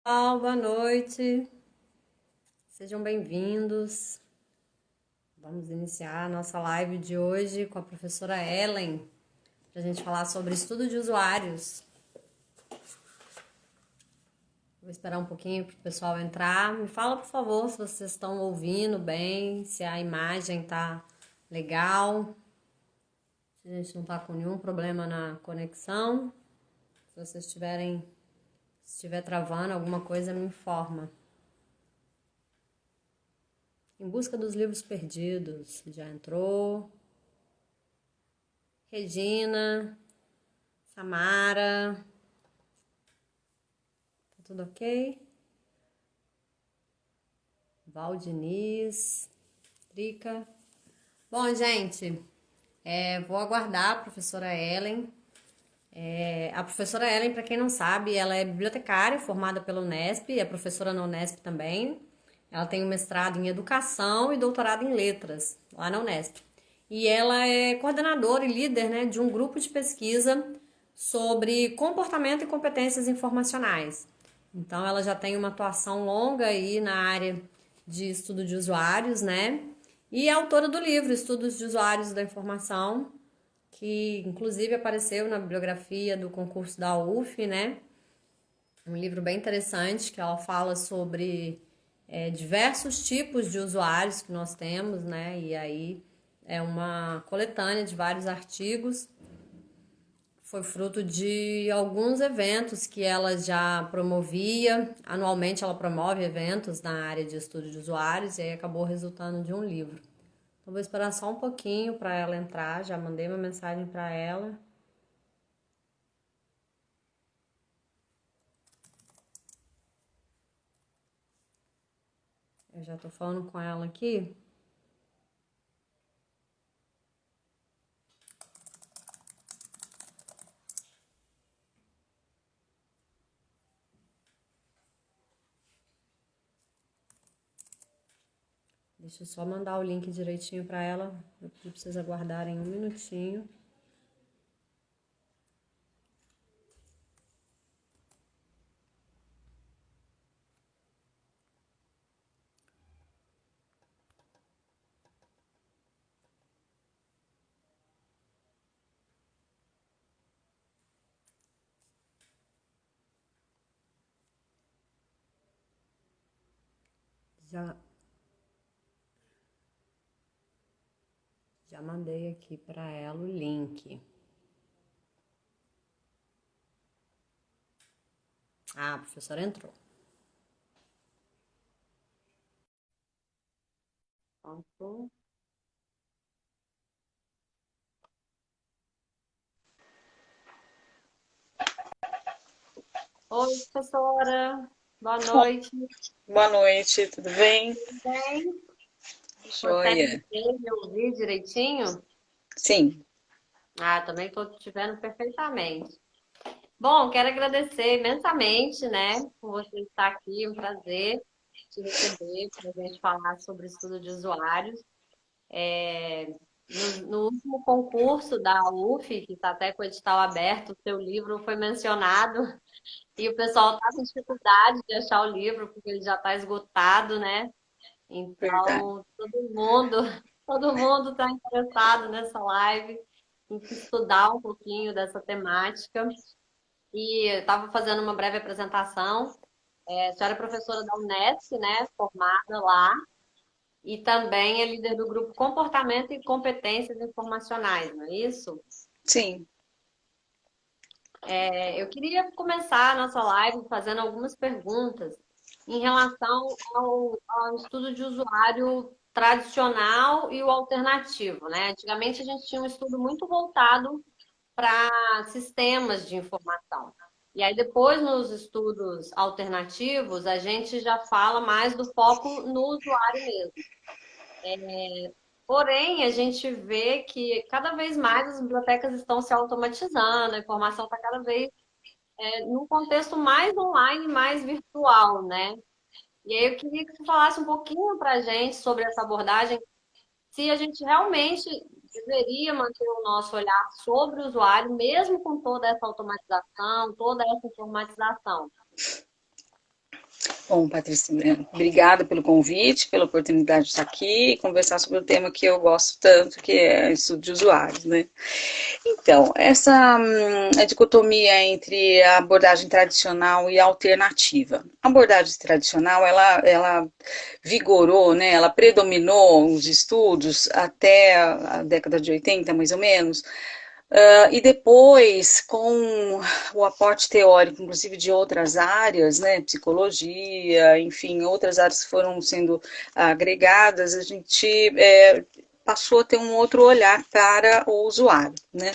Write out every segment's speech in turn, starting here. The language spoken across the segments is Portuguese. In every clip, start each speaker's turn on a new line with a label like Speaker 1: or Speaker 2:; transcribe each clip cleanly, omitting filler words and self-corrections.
Speaker 1: Boa noite, sejam bem-vindos. Vamos iniciar a nossa live de hoje com a professora Ellen, para a gente falar sobre estudo de usuários. Vou esperar um pouquinho para o pessoal entrar. Me fala, por favor, se vocês estão ouvindo bem, se a imagem tá legal, se a gente não tá com nenhum problema na conexão. Se vocês se estiver travando alguma coisa, me informa. Em busca dos livros perdidos, já entrou. Regina, Samara, tá tudo ok? Valdiniz, Trica. Bom, gente, vou aguardar a professora Ellen. A professora Ellen, para quem não sabe, ela é bibliotecária formada pela Unesp, é professora na Unesp também. Ela tem um mestrado em Educação e doutorado em Letras, lá na Unesp. E ela é coordenadora e líder, né, de um grupo de pesquisa sobre comportamento e competências informacionais. Então, ela já tem uma atuação longa aí na área de estudo de usuários, né? E é autora do livro Estudos de Usuários da Informação, que inclusive apareceu na bibliografia do concurso da UF, né? Um livro bem interessante que ela fala sobre diversos tipos de usuários que nós temos, né? E aí é uma coletânea de vários artigos. Foi fruto de alguns eventos que ela já promovia. Anualmente ela promove eventos na área de estudo de usuários e aí acabou resultando de um livro. Então vou esperar só um pouquinho para ela entrar. Já mandei uma mensagem para ela. Eu já tô falando com ela aqui. Deixa eu só mandar o link direitinho para ela. Eu preciso aguardarem um minutinho. Já, já mandei aqui para ela o link. Ah, a professora entrou. Pronto. Oi, professora. Boa noite.
Speaker 2: Boa noite, tudo bem?
Speaker 1: Tudo bem? Consegue
Speaker 2: Joia.
Speaker 1: ver e ouvir direitinho?
Speaker 2: Sim,
Speaker 1: Ah, também estou te vendo perfeitamente. Bom, quero agradecer imensamente, né, por você estar aqui. Um prazer te receber para a gente falar sobre estudo de usuários. No último concurso da UF, que está até com o edital aberto, o seu livro foi mencionado e o pessoal está com dificuldade de achar o livro porque ele já está esgotado, né?
Speaker 2: verdade.
Speaker 1: Então, todo mundo está interessado nessa live, em estudar um pouquinho dessa temática. E estava fazendo uma breve apresentação. A senhora é professora da Unesp, né? Formada lá. E também é líder do grupo Comportamento e Competências Informacionais, não é isso?
Speaker 2: Sim,
Speaker 1: Eu queria começar a nossa live fazendo algumas perguntas em relação ao estudo de usuário tradicional e o alternativo, né? Antigamente a gente tinha um estudo muito voltado para sistemas de informação. E aí depois nos estudos alternativos a gente já fala mais do foco no usuário mesmo. Porém, a gente vê que cada vez mais as bibliotecas estão se automatizando, a informação está cada vez num contexto mais online, mais virtual, né? E aí eu queria que você falasse um pouquinho para a gente sobre essa abordagem, se a gente realmente deveria manter o nosso olhar sobre o usuário, mesmo com toda essa automatização, toda essa informatização.
Speaker 2: Bom, Patrícia, obrigada pelo convite, pela oportunidade de estar aqui e conversar sobre o tema que eu gosto tanto, que é estudo de usuários, né? Então, essa a dicotomia entre a abordagem tradicional e a alternativa. A abordagem tradicional, ela vigorou, né? Ela predominou os estudos até a década de 80, mais ou menos, e depois, com o aporte teórico, inclusive de outras áreas, né, psicologia, enfim, outras áreas que foram sendo agregadas, a gente passou a ter um outro olhar para o usuário, né?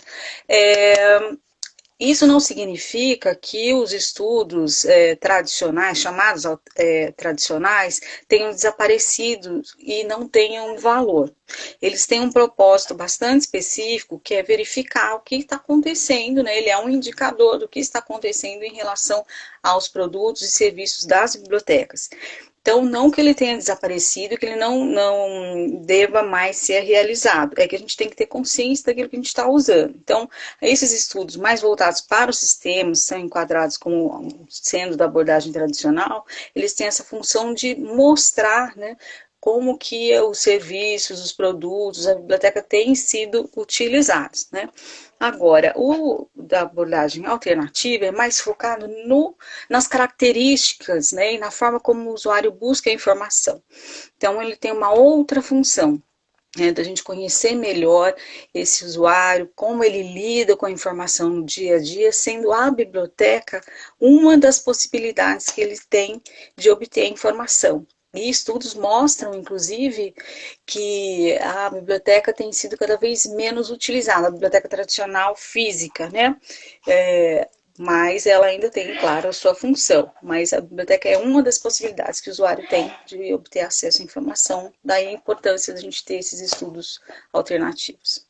Speaker 2: Isso não significa que os estudos tradicionais, chamados tradicionais, tenham desaparecido e não tenham valor. Eles têm um propósito bastante específico, que é verificar o que está acontecendo, né? Ele é um indicador do que está acontecendo em relação aos produtos e serviços das bibliotecas. Então, não que ele tenha desaparecido, que ele não deva mais ser realizado. É que a gente tem que ter consciência daquilo que a gente está usando. Então, esses estudos mais voltados para os sistemas, são enquadrados como sendo da abordagem tradicional, eles têm essa função de mostrar, né, como que os serviços, os produtos, a biblioteca têm sido utilizados, né? Agora, o da abordagem alternativa é mais focado nas características, né, e na forma como o usuário busca a informação. Então, ele tem uma outra função, né, da gente conhecer melhor esse usuário, como ele lida com a informação no dia a dia, sendo a biblioteca uma das possibilidades que ele tem de obter informação. E estudos mostram, inclusive, que a biblioteca tem sido cada vez menos utilizada, a biblioteca tradicional física, né? Mas ela ainda tem, claro, a sua função. Mas a biblioteca é uma das possibilidades que o usuário tem de obter acesso à informação, daí a importância de a gente ter esses estudos alternativos.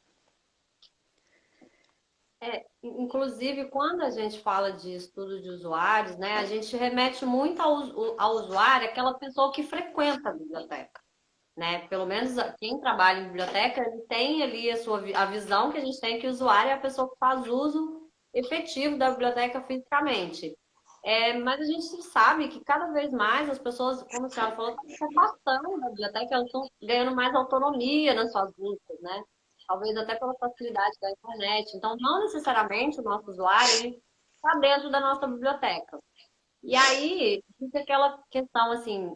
Speaker 1: Inclusive, quando a gente fala de estudo de usuários, né, a gente remete muito ao usuário, aquela pessoa que frequenta a biblioteca, né? Pelo menos quem trabalha em biblioteca, ele tem ali a visão que a gente tem que o usuário é a pessoa que faz uso efetivo da biblioteca fisicamente. Mas a gente sabe que cada vez mais as pessoas, como a senhora falou, estão se afastando da biblioteca, elas estão ganhando mais autonomia nas suas buscas, né? Talvez até pela facilidade da internet. Então, não necessariamente o nosso usuário ele está dentro da nossa biblioteca. E aí, fica aquela questão assim,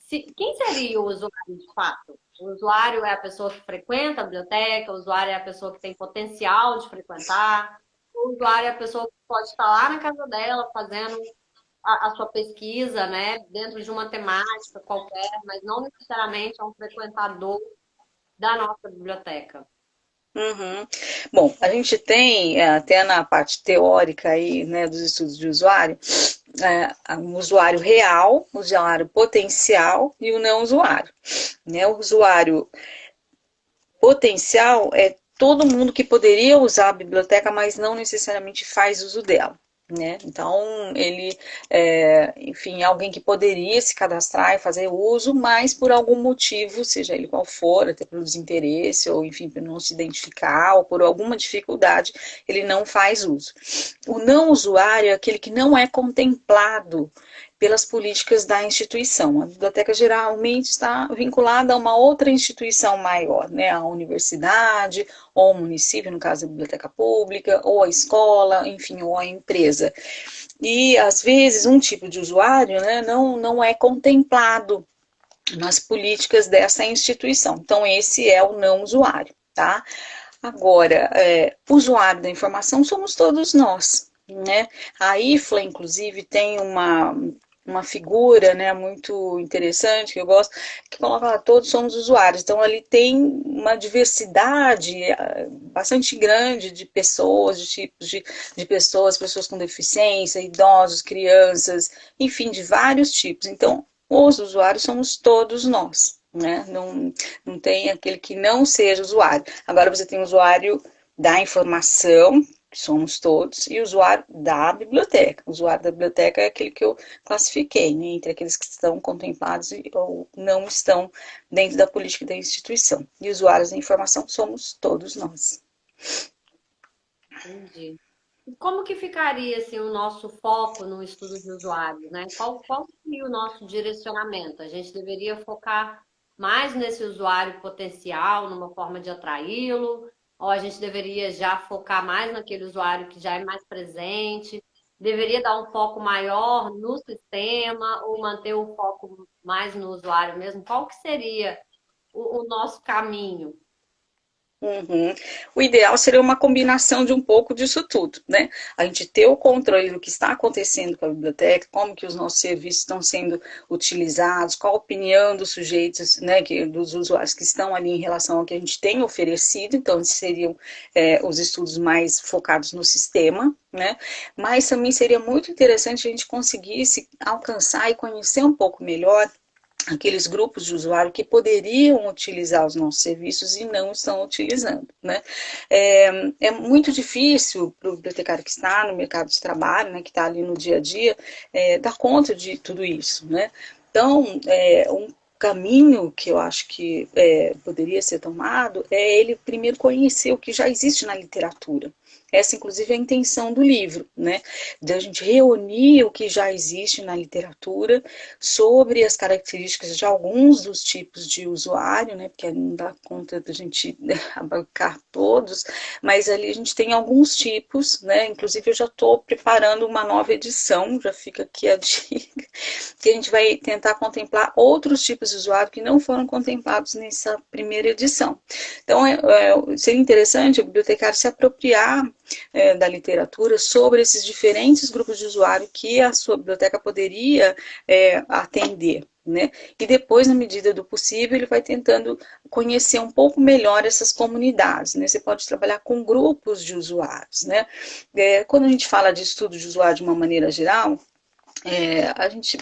Speaker 1: quem seria o usuário de fato? O usuário é a pessoa que frequenta a biblioteca, o usuário é a pessoa que tem potencial de frequentar, o usuário é a pessoa que pode estar lá na casa dela fazendo a sua pesquisa, né, dentro de uma temática qualquer, mas não necessariamente é um frequentador da nossa biblioteca.
Speaker 2: Uhum. Bom, a gente tem, até na parte teórica aí, né, dos estudos de usuário, um usuário real, um usuário potencial e o não usuário. Né? O usuário potencial é todo mundo que poderia usar a biblioteca, mas não necessariamente faz uso dela. Né? Então, ele, enfim, alguém que poderia se cadastrar e fazer uso, mas por algum motivo, seja ele qual for, até pelo desinteresse, ou enfim, por não se identificar, ou por alguma dificuldade, ele não faz uso. O não usuário é aquele que não é contemplado pelas políticas da instituição. A biblioteca geralmente está vinculada a uma outra instituição maior, né? A universidade, ou o município, no caso da biblioteca pública, ou a escola, enfim, ou a empresa. E, às vezes, um tipo de usuário, né, não é contemplado nas políticas dessa instituição. Então, esse é o não usuário, tá? Agora, usuário da informação somos todos nós, né? A IFLA, inclusive, tem uma figura, né, muito interessante que eu gosto, que coloca lá, todos somos usuários. Então, ali tem uma diversidade bastante grande de pessoas, de tipos de pessoas, pessoas com deficiência, idosos, crianças, enfim, de vários tipos. Então, os usuários somos todos nós. Né? Não tem aquele que não seja usuário. Agora você tem o usuário da informação, que somos todos, e o usuário da biblioteca. O usuário da biblioteca é aquele que eu classifiquei, né, entre aqueles que estão contemplados ou não estão dentro da política da instituição. E usuários da informação somos todos nós.
Speaker 1: Entendi. Como que ficaria assim, o nosso foco no estudo de usuários, né? Qual seria o nosso direcionamento? A gente deveria focar mais nesse usuário potencial, numa forma de atraí-lo, ou a gente deveria já focar mais naquele usuário que já é mais presente? Deveria dar um foco maior no sistema ou manter o foco mais no usuário mesmo? Qual que seria o nosso caminho?
Speaker 2: Uhum. O ideal seria uma combinação de um pouco disso tudo, né? A gente ter o controle do que está acontecendo com a biblioteca, como que os nossos serviços estão sendo utilizados, qual a opinião dos sujeitos, né, dos usuários que estão ali em relação ao que a gente tem oferecido. Então, esses seriam os estudos mais focados no sistema, né? Mas também seria muito interessante a gente conseguisse alcançar e conhecer um pouco melhor aqueles grupos de usuário que poderiam utilizar os nossos serviços e não estão utilizando, né? É muito difícil para o bibliotecário que está no mercado de trabalho, né, que está ali no dia a dia, dar conta de tudo isso, né? Então, um caminho que eu acho que poderia ser tomado é ele primeiro conhecer o que já existe na literatura. Essa, inclusive, é a intenção do livro, né? De a gente reunir o que já existe na literatura sobre as características de alguns dos tipos de usuário, né? Porque não dá conta da gente abarcar todos, mas ali a gente tem alguns tipos, né? Inclusive, eu já estou preparando uma nova edição, já fica aqui a dica, que a gente vai tentar contemplar outros tipos de usuário que não foram contemplados nessa primeira edição. Então, seria interessante o bibliotecário se apropriar da literatura sobre esses diferentes grupos de usuário que a sua biblioteca poderia atender. Né? E depois, na medida do possível, ele vai tentando conhecer um pouco melhor essas comunidades. Né? Você pode trabalhar com grupos de usuários. Né? Quando a gente fala de estudo de usuário de uma maneira geral, a gente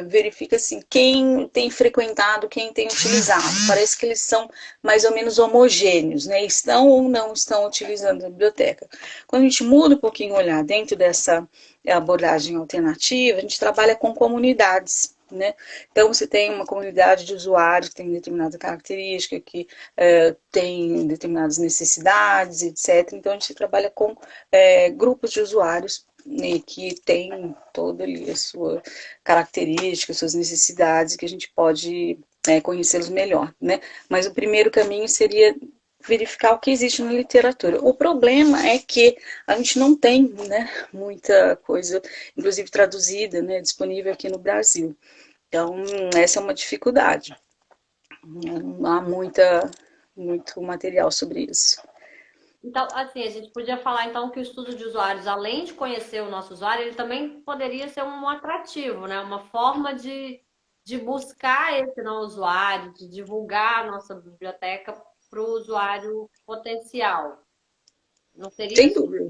Speaker 2: verifica assim, quem tem frequentado, quem tem utilizado. Parece que eles são mais ou menos homogêneos, né? Estão ou não estão utilizando a biblioteca. Quando a gente muda um pouquinho o olhar dentro dessa abordagem alternativa, a gente trabalha com comunidades. Né? Então, você tem uma comunidade de usuários que tem determinada característica, que tem determinadas necessidades, etc. Então, a gente trabalha com grupos de usuários né, que tem toda ali a sua característica, suas necessidades, que a gente pode conhecê-los melhor, né? Mas o primeiro caminho seria verificar o que existe na literatura. O problema é que a gente não tem, né, muita coisa, inclusive traduzida, né, disponível aqui no Brasil. Então, essa é uma dificuldade. Não há muito material sobre isso.
Speaker 1: Então, assim, a gente podia falar então que o estudo de usuários, além de conhecer o nosso usuário, ele também poderia ser um atrativo, né? Uma forma de buscar esse não usuário, de divulgar a nossa biblioteca para o usuário potencial. Não seria
Speaker 2: Sem
Speaker 1: só
Speaker 2: dúvida.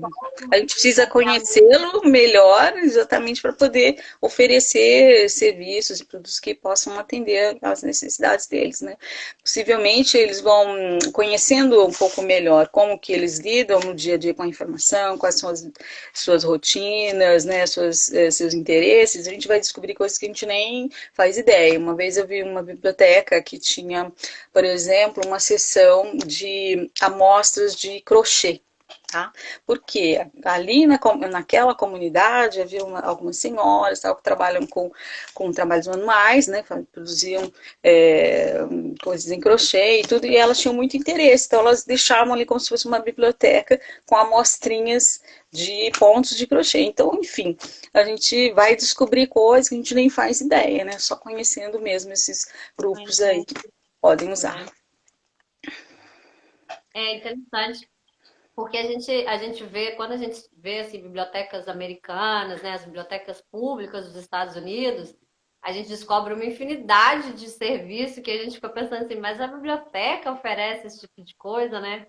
Speaker 2: A gente precisa
Speaker 1: realmente.
Speaker 2: conhecê-lo melhor, exatamente para poder oferecer serviços e produtos que possam atender às necessidades deles, né? Possivelmente eles vão conhecendo um pouco melhor como que eles lidam no dia a dia com a informação, quais são as suas rotinas, né, seus interesses. A gente vai descobrir coisas que a gente nem faz ideia. Uma vez eu vi uma biblioteca que tinha, por exemplo, uma seção de amostras de crochê. Tá? Porque ali naquela comunidade havia algumas senhoras tal, que trabalham com trabalhos manuais, né, produziam coisas em crochê e tudo, e elas tinham muito interesse, então elas deixavam ali como se fosse uma biblioteca com amostrinhas de pontos de crochê. Então, enfim, a gente vai descobrir coisas que a gente nem faz ideia, né, só conhecendo mesmo esses grupos aí que podem usar.
Speaker 1: É interessante. Porque a gente vê, quando a gente vê assim, bibliotecas americanas, né, as bibliotecas públicas dos Estados Unidos, a gente descobre uma infinidade de serviço que a gente fica pensando assim, mas a biblioteca oferece esse tipo de coisa, né?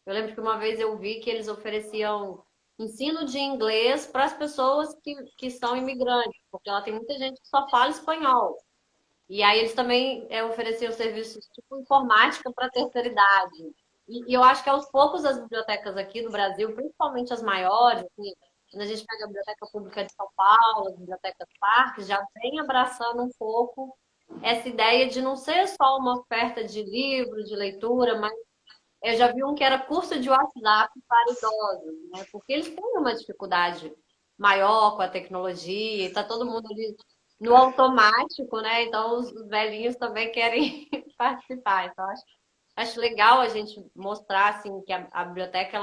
Speaker 1: Eu lembro que uma vez eu vi que eles ofereciam ensino de inglês para as pessoas que são imigrantes, porque lá tem muita gente que só fala espanhol. E aí eles também ofereciam serviços tipo informática para a terceira idade. E eu acho que aos poucos as bibliotecas aqui do Brasil, principalmente as maiores, assim, quando a gente pega a Biblioteca Pública de São Paulo, as bibliotecas parques, já vem abraçando um pouco essa ideia de não ser só uma oferta de livro, de leitura, mas Eu já vi um que era curso de WhatsApp para idosos, né? Porque eles têm uma dificuldade maior com a tecnologia, e tá todo mundo ali no automático, né? Então os velhinhos também querem participar. Então acho legal a gente mostrar assim que a biblioteca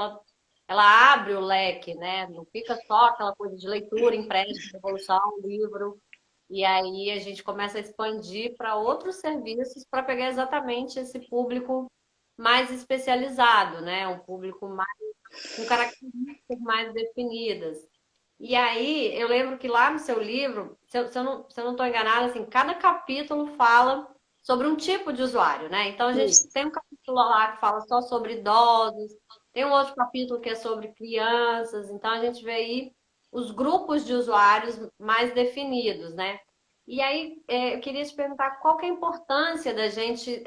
Speaker 1: ela abre o leque, né? Não fica só aquela coisa de leitura, empréstimo, devolução, livro. E aí a gente começa a expandir para outros serviços para pegar exatamente esse público mais especializado, né? Um público mais com características mais definidas. E aí, eu lembro que lá no seu livro, se eu não estou enganada, assim, cada capítulo fala sobre um tipo de usuário, né? Então, a gente
Speaker 2: Isso.
Speaker 1: tem um capítulo lá que fala só sobre idosos, tem um outro capítulo que é sobre crianças, então a gente vê aí os grupos de usuários mais definidos, né? E aí, eu queria te perguntar qual que é a importância da gente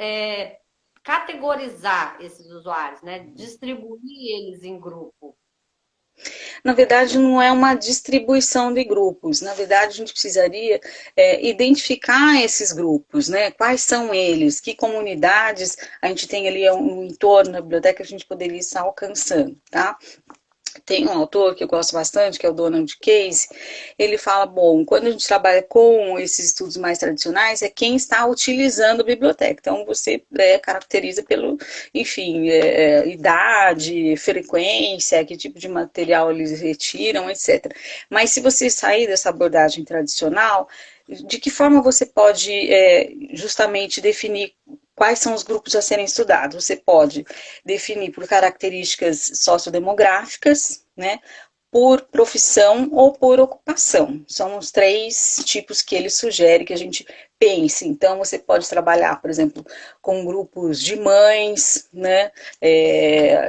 Speaker 1: categorizar esses usuários, né? Distribuir eles em grupo.
Speaker 2: Na verdade, não é uma distribuição de grupos. Na verdade, a gente precisaria identificar esses grupos, né? Quais são eles? Que comunidades a gente tem ali no entorno da biblioteca que a gente poderia estar alcançando, tá? Tem um autor que eu gosto bastante, que é o Donald Case. Ele fala, bom, quando a gente trabalha com esses estudos mais tradicionais, é quem está utilizando a biblioteca. Então, você caracteriza pelo, enfim, idade, frequência, que tipo de material eles retiram, etc. Mas se você sair dessa abordagem tradicional, de que forma você pode justamente definir quais são os grupos a serem estudados? Você pode definir por características sociodemográficas, né? Por profissão ou por ocupação. São os três tipos que ele sugere que a gente pense. Então, você pode trabalhar, por exemplo, com grupos de mães, né?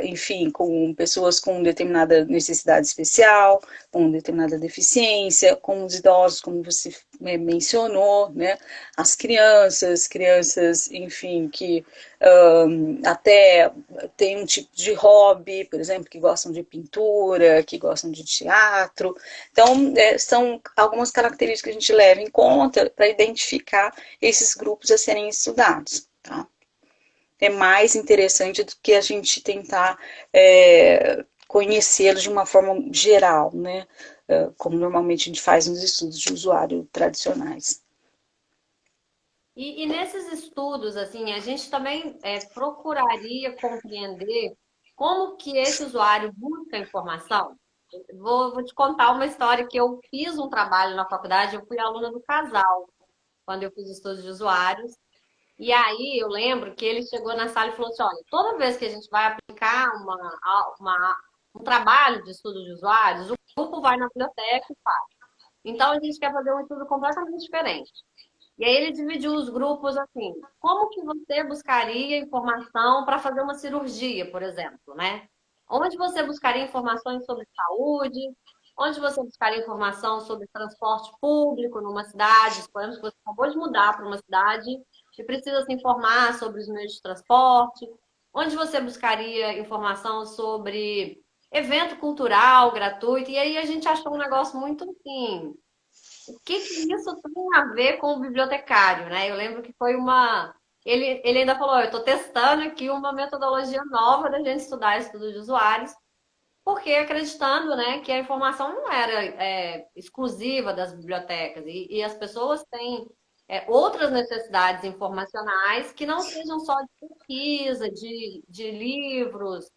Speaker 2: Enfim, com pessoas com determinada necessidade especial, com determinada deficiência, com os idosos, como você mencionou, né? As crianças, enfim, que até tem um tipo de hobby, por exemplo, que gostam de pintura, que gostam de teatro. Então, são algumas características que a gente leva em conta para identificar esses grupos a serem estudados. Tá? É mais interessante do que a gente tentar conhecê-los de uma forma geral, né? Como normalmente a gente faz nos estudos de usuário tradicionais.
Speaker 1: E nesses estudos, assim, a gente também procuraria compreender como que esse usuário busca informação. Vou te contar uma história que eu fiz um trabalho na faculdade, eu fui aluna do Casal, quando eu fiz estudos de usuários. E aí eu lembro que ele chegou na sala e falou assim, olha, toda vez que a gente vai aplicar um trabalho de estudo de usuários, o grupo vai na biblioteca e faz. Então a gente quer fazer um estudo completamente diferente. E aí ele dividiu os grupos assim, como que você buscaria informação para fazer uma cirurgia, por exemplo, né? Onde você buscaria informações sobre saúde? Onde você buscaria informação sobre transporte público numa cidade? Suponhamos que você acabou de mudar para uma cidade e precisa se informar sobre os meios de transporte. Onde você buscaria informação sobre evento cultural gratuito? E aí a gente achou um negócio muito assim, o que que isso tem a ver com o bibliotecário, né? Eu lembro que foi uma. Ele ainda falou: eu estou testando aqui uma metodologia nova da gente estudar estudo de usuários, porque acreditando, né, que a informação não era exclusiva das bibliotecas e as pessoas têm outras necessidades informacionais que não sejam só de pesquisa, de livros,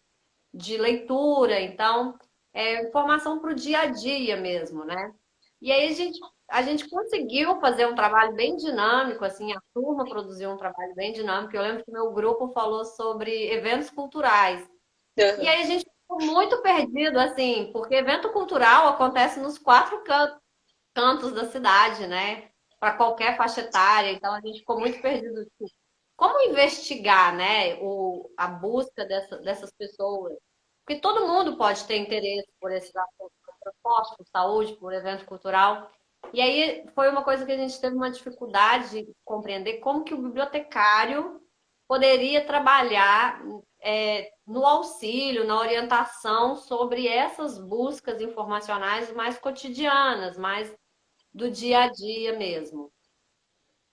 Speaker 1: de leitura. Então, informação para o dia a dia mesmo, né? E aí a gente conseguiu fazer um trabalho bem dinâmico, assim, a turma produziu um trabalho bem dinâmico. Eu lembro que meu grupo falou sobre eventos culturais. E
Speaker 2: Uhum.
Speaker 1: aí a gente ficou muito perdido, assim, porque evento cultural acontece nos quatro cantos da cidade, né? Para qualquer faixa etária. Então a gente ficou muito perdido. Tipo, como investigar, né, a busca dessas pessoas? Porque todo mundo pode ter interesse por esses assuntos, por transporte, por saúde, por evento cultural. E aí foi uma coisa que a gente teve uma dificuldade de compreender como que o bibliotecário poderia trabalhar no auxílio, na orientação sobre essas buscas informacionais mais cotidianas, mais do dia a dia mesmo.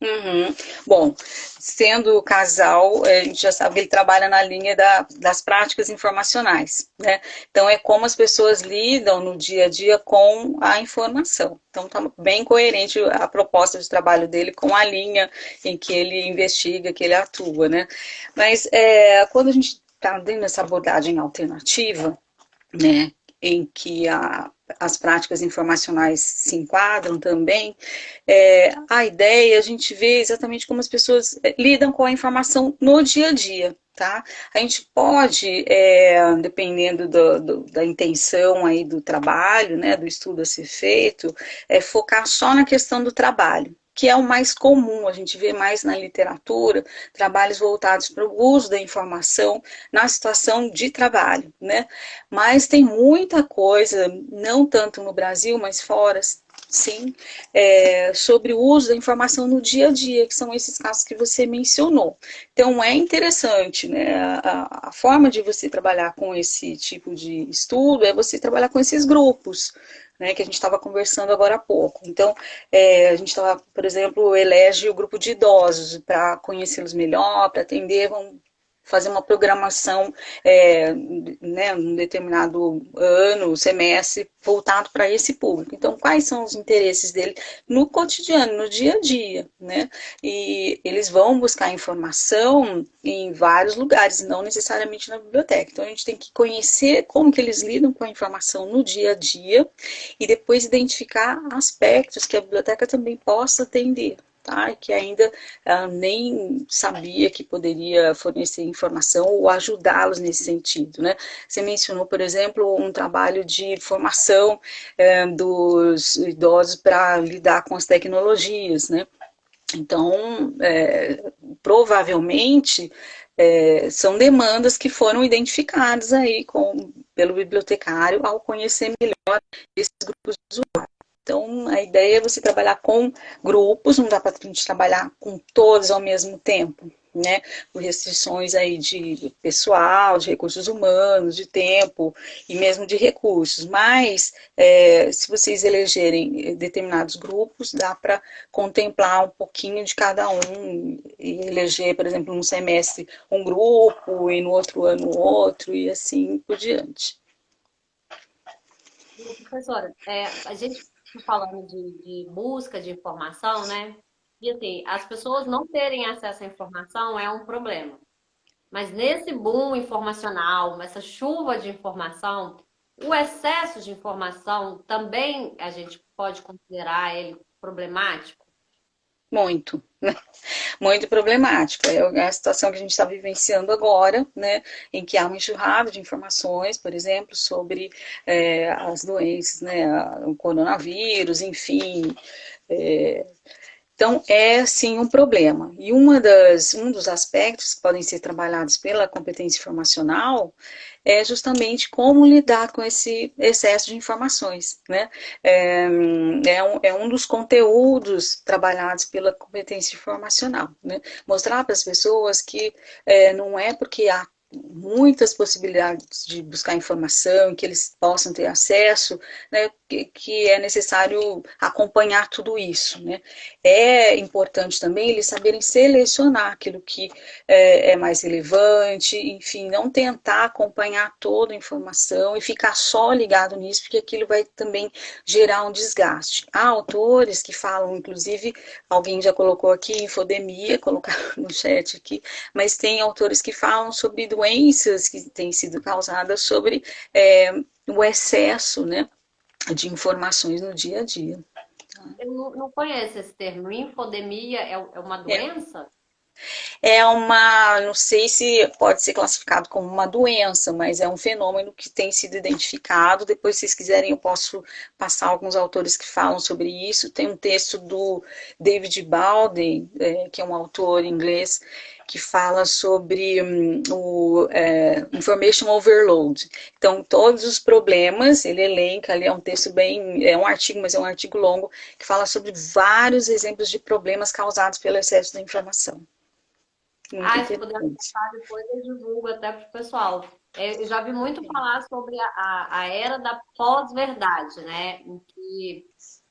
Speaker 2: Uhum. Bom, sendo casal, a gente já sabe que ele trabalha na linha das práticas informacionais, né? Então, é como as pessoas lidam no dia a dia com a informação. Então, está bem coerente a proposta de trabalho dele com a linha em que ele investiga, que ele atua, né? Mas quando a gente está dentro dessa abordagem alternativa, né, em que as práticas informacionais se enquadram também, a ideia a gente vê exatamente como as pessoas lidam com a informação no dia a dia. Tá? A gente pode, dependendo da intenção aí do trabalho, né, do estudo a ser feito, focar só na questão do trabalho, que é o mais comum, a gente vê mais na literatura, trabalhos voltados para o uso da informação na situação de trabalho, né? Mas tem muita coisa, não tanto no Brasil, mas fora, sim, sobre o uso da informação no dia a dia, que são esses casos que você mencionou. Então, é interessante, né? A forma de você trabalhar com esse tipo de estudo é você trabalhar com esses grupos, né, que a gente estava conversando agora há pouco. Então, a gente estava, por exemplo, elege o grupo de idosos para conhecê-los melhor, para atender, vamos fazer uma programação, né, um determinado ano, semestre, voltado para esse público. Então, quais são os interesses dele no cotidiano, no dia a dia, né? E eles vão buscar informação em vários lugares, não necessariamente na biblioteca. Então, a gente tem que conhecer como que eles lidam com a informação no dia a dia e depois identificar aspectos que a biblioteca também possa atender. Tá? Que ainda nem sabia que poderia fornecer informação ou ajudá-los nesse sentido. Né? Você mencionou, por exemplo, um trabalho de formação dos idosos para lidar com as tecnologias. Né? Então, provavelmente, são demandas que foram identificadas aí pelo bibliotecário ao conhecer melhor esses grupos de usuários. Então, a ideia é você trabalhar com grupos, não dá para a gente trabalhar com todos ao mesmo tempo, né? Por restrições aí de pessoal, de recursos humanos, de tempo e mesmo de recursos. Mas, se vocês elegerem determinados grupos, dá para contemplar um pouquinho de cada um e eleger, por exemplo, num semestre um grupo e no outro ano outro e assim por diante.
Speaker 1: Professora, a gente tá falando de busca de informação, né? E assim, as pessoas não terem acesso à informação é um problema. Mas nesse boom informacional, essa chuva de informação, o excesso de informação também a gente pode considerar ele problemático.
Speaker 2: Muito, né? Muito problemático. É a situação que a gente está vivenciando agora, né? Em que há uma enxurrada de informações, por exemplo, sobre as doenças, né? O coronavírus, enfim. É, então, é sim um problema. E um dos aspectos que podem ser trabalhados pela competência informacional é justamente como lidar com esse excesso de informações, né? É um dos conteúdos trabalhados pela competência informacional, né? Mostrar para as pessoas que não é porque há muitas possibilidades de buscar informação, que eles possam ter acesso, né, que é necessário acompanhar tudo isso, né? É importante também eles saberem selecionar aquilo que é mais relevante, enfim, não tentar acompanhar toda a informação e ficar só ligado nisso, porque aquilo vai também gerar um desgaste. Há autores que falam, inclusive, alguém já colocou aqui infodemia, colocar no chat aqui, mas tem autores que falam sobre doenças que têm sido causadas sobre o excesso, né, de informações no dia a dia.
Speaker 1: Eu não conheço esse termo. Infodemia é uma
Speaker 2: É,
Speaker 1: doença?
Speaker 2: não sei se pode ser classificado como uma doença, mas é um fenômeno que tem sido identificado. Depois, se vocês quiserem, eu posso passar alguns autores que falam sobre isso. Tem um texto do David Baldwin, que é um autor inglês, que fala sobre o information overload. Então, todos os problemas, ele elenca ali, é um texto bem, é um artigo, mas é um artigo longo, que fala sobre vários exemplos de problemas causados pelo excesso da informação. Muito
Speaker 1: Ah, se puder me
Speaker 2: interessante.
Speaker 1: passar depois, eu divulgo até para o pessoal. Eu já vi muito falar sobre a era da pós-verdade, né? Em que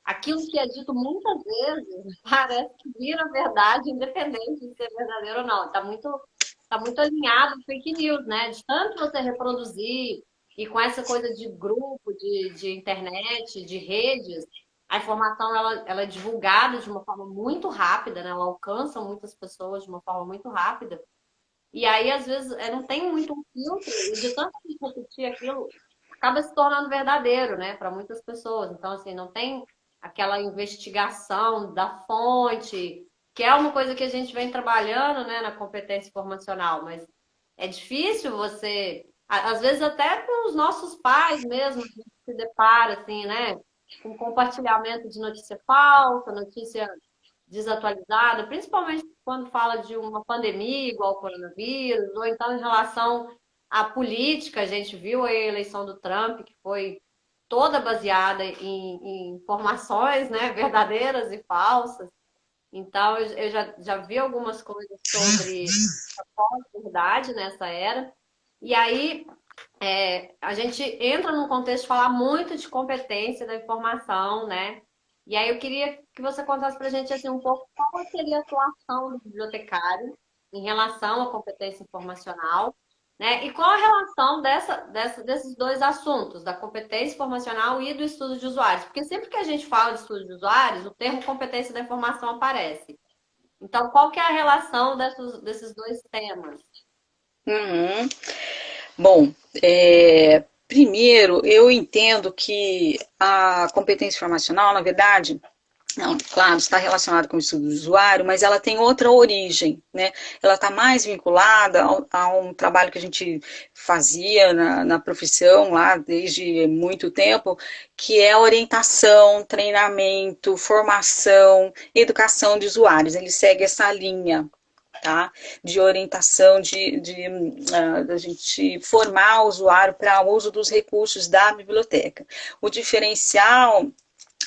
Speaker 1: aquilo que é dito muitas vezes parece que vira verdade, independente de ser verdadeiro ou não. Tá muito alinhado com fake news, né? De tanto você reproduzir e com essa coisa de grupo, de internet, de redes, a informação ela é divulgada de uma forma muito rápida, né? Ela alcança muitas pessoas de uma forma muito rápida. E aí, às vezes, não tem muito um filtro, e de tanto a gente repetir aquilo, acaba se tornando verdadeiro, né, para muitas pessoas. Então, assim, não tem aquela investigação da fonte, que é uma coisa que a gente vem trabalhando, né, na competência informacional, mas é difícil você, às vezes até com os nossos pais mesmo, a gente se depara, assim, né, com compartilhamento de notícia falsa, notícia desatualizada, principalmente quando fala de uma pandemia igual o coronavírus, ou então em relação à política, a gente viu a eleição do Trump, que foi toda baseada em informações, né, verdadeiras e falsas. Então, eu já vi algumas coisas sobre a pós-verdade nessa era. E aí, a gente entra num contexto de falar muito de competência da informação, né? E aí eu queria que você contasse para a gente assim, um pouco qual seria a atuação do bibliotecário em relação à competência informacional, né? E qual a relação desses dois assuntos, da competência informacional e do estudo de usuários? Porque sempre que a gente fala de estudo de usuários, o termo competência da informação aparece. Então, qual que é a relação desses dois temas?
Speaker 2: Uhum. Bom, primeiro, eu entendo que a competência informacional, na verdade, não, claro, está relacionada com o estudo do usuário, mas ela tem outra origem, né? Ela está mais vinculada a um trabalho que a gente fazia na profissão lá desde muito tempo, que é a orientação, treinamento, formação, educação de usuários. Ele segue essa linha, tá? De orientação, da gente formar o usuário para o uso dos recursos da biblioteca. O diferencial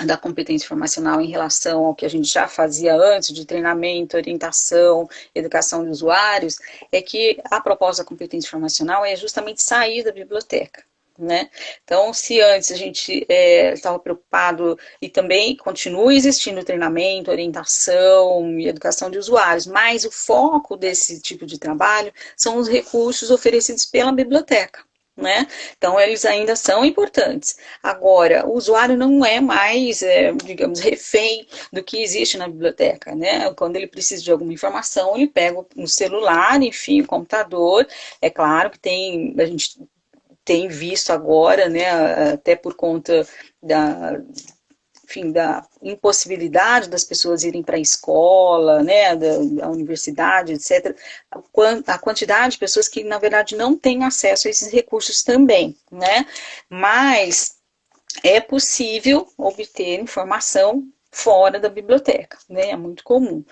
Speaker 2: da competência informacional em relação ao que a gente já fazia antes, de treinamento, orientação, educação de usuários, é que a proposta da competência informacional é justamente sair da biblioteca. Né? Então, se antes a gente estava preocupado, e também continua existindo treinamento, orientação e educação de usuários, mas o foco desse tipo de trabalho são os recursos oferecidos pela biblioteca. Né? Então, eles ainda são importantes. Agora, o usuário não é mais, digamos, refém do que existe na biblioteca. Né? Quando ele precisa de alguma informação, ele pega um celular, enfim, o computador. É claro que a gente tem visto agora, né, até por conta da, enfim, da impossibilidade das pessoas irem para a escola, né, da universidade, etc., a quantidade de pessoas que, na verdade, não têm acesso a esses recursos também, né, mas é possível obter informação fora da biblioteca, né, é muito comum.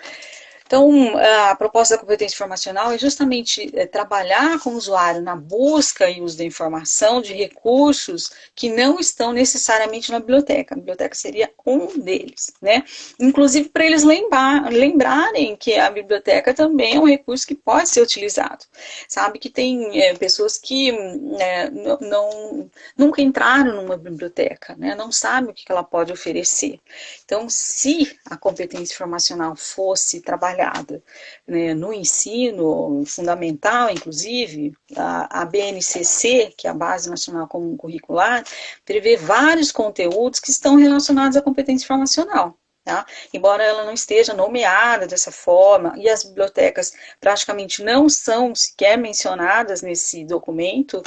Speaker 2: Então, a proposta da competência informacional é justamente trabalhar com o usuário na busca e uso da informação, de recursos que não estão necessariamente na biblioteca. A biblioteca seria um deles, né? Inclusive para eles lembrarem que a biblioteca também é um recurso que pode ser utilizado. Sabe que tem pessoas que nunca entraram numa biblioteca, né? Não sabem o que ela pode oferecer. Então, se a competência informacional fosse trabalhada, né, no ensino fundamental, inclusive, a BNCC, que é a Base Nacional Comum Curricular, prevê vários conteúdos que estão relacionados à competência informacional. Tá? Embora ela não esteja nomeada dessa forma, e as bibliotecas praticamente não são sequer mencionadas nesse documento,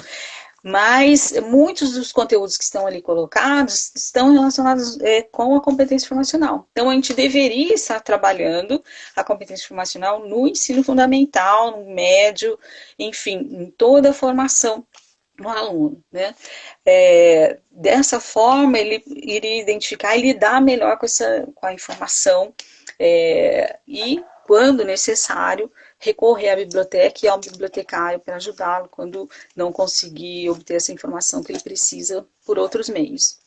Speaker 2: mas muitos dos conteúdos que estão ali colocados estão relacionados com a competência informacional. Então, a gente deveria estar trabalhando a competência informacional no ensino fundamental, no médio, enfim, em toda a formação do aluno. Né? Dessa forma, ele iria identificar e lidar melhor com a informação e, quando necessário, recorrer à biblioteca e ao bibliotecário para ajudá-lo quando não conseguir obter essa informação que ele precisa por outros meios.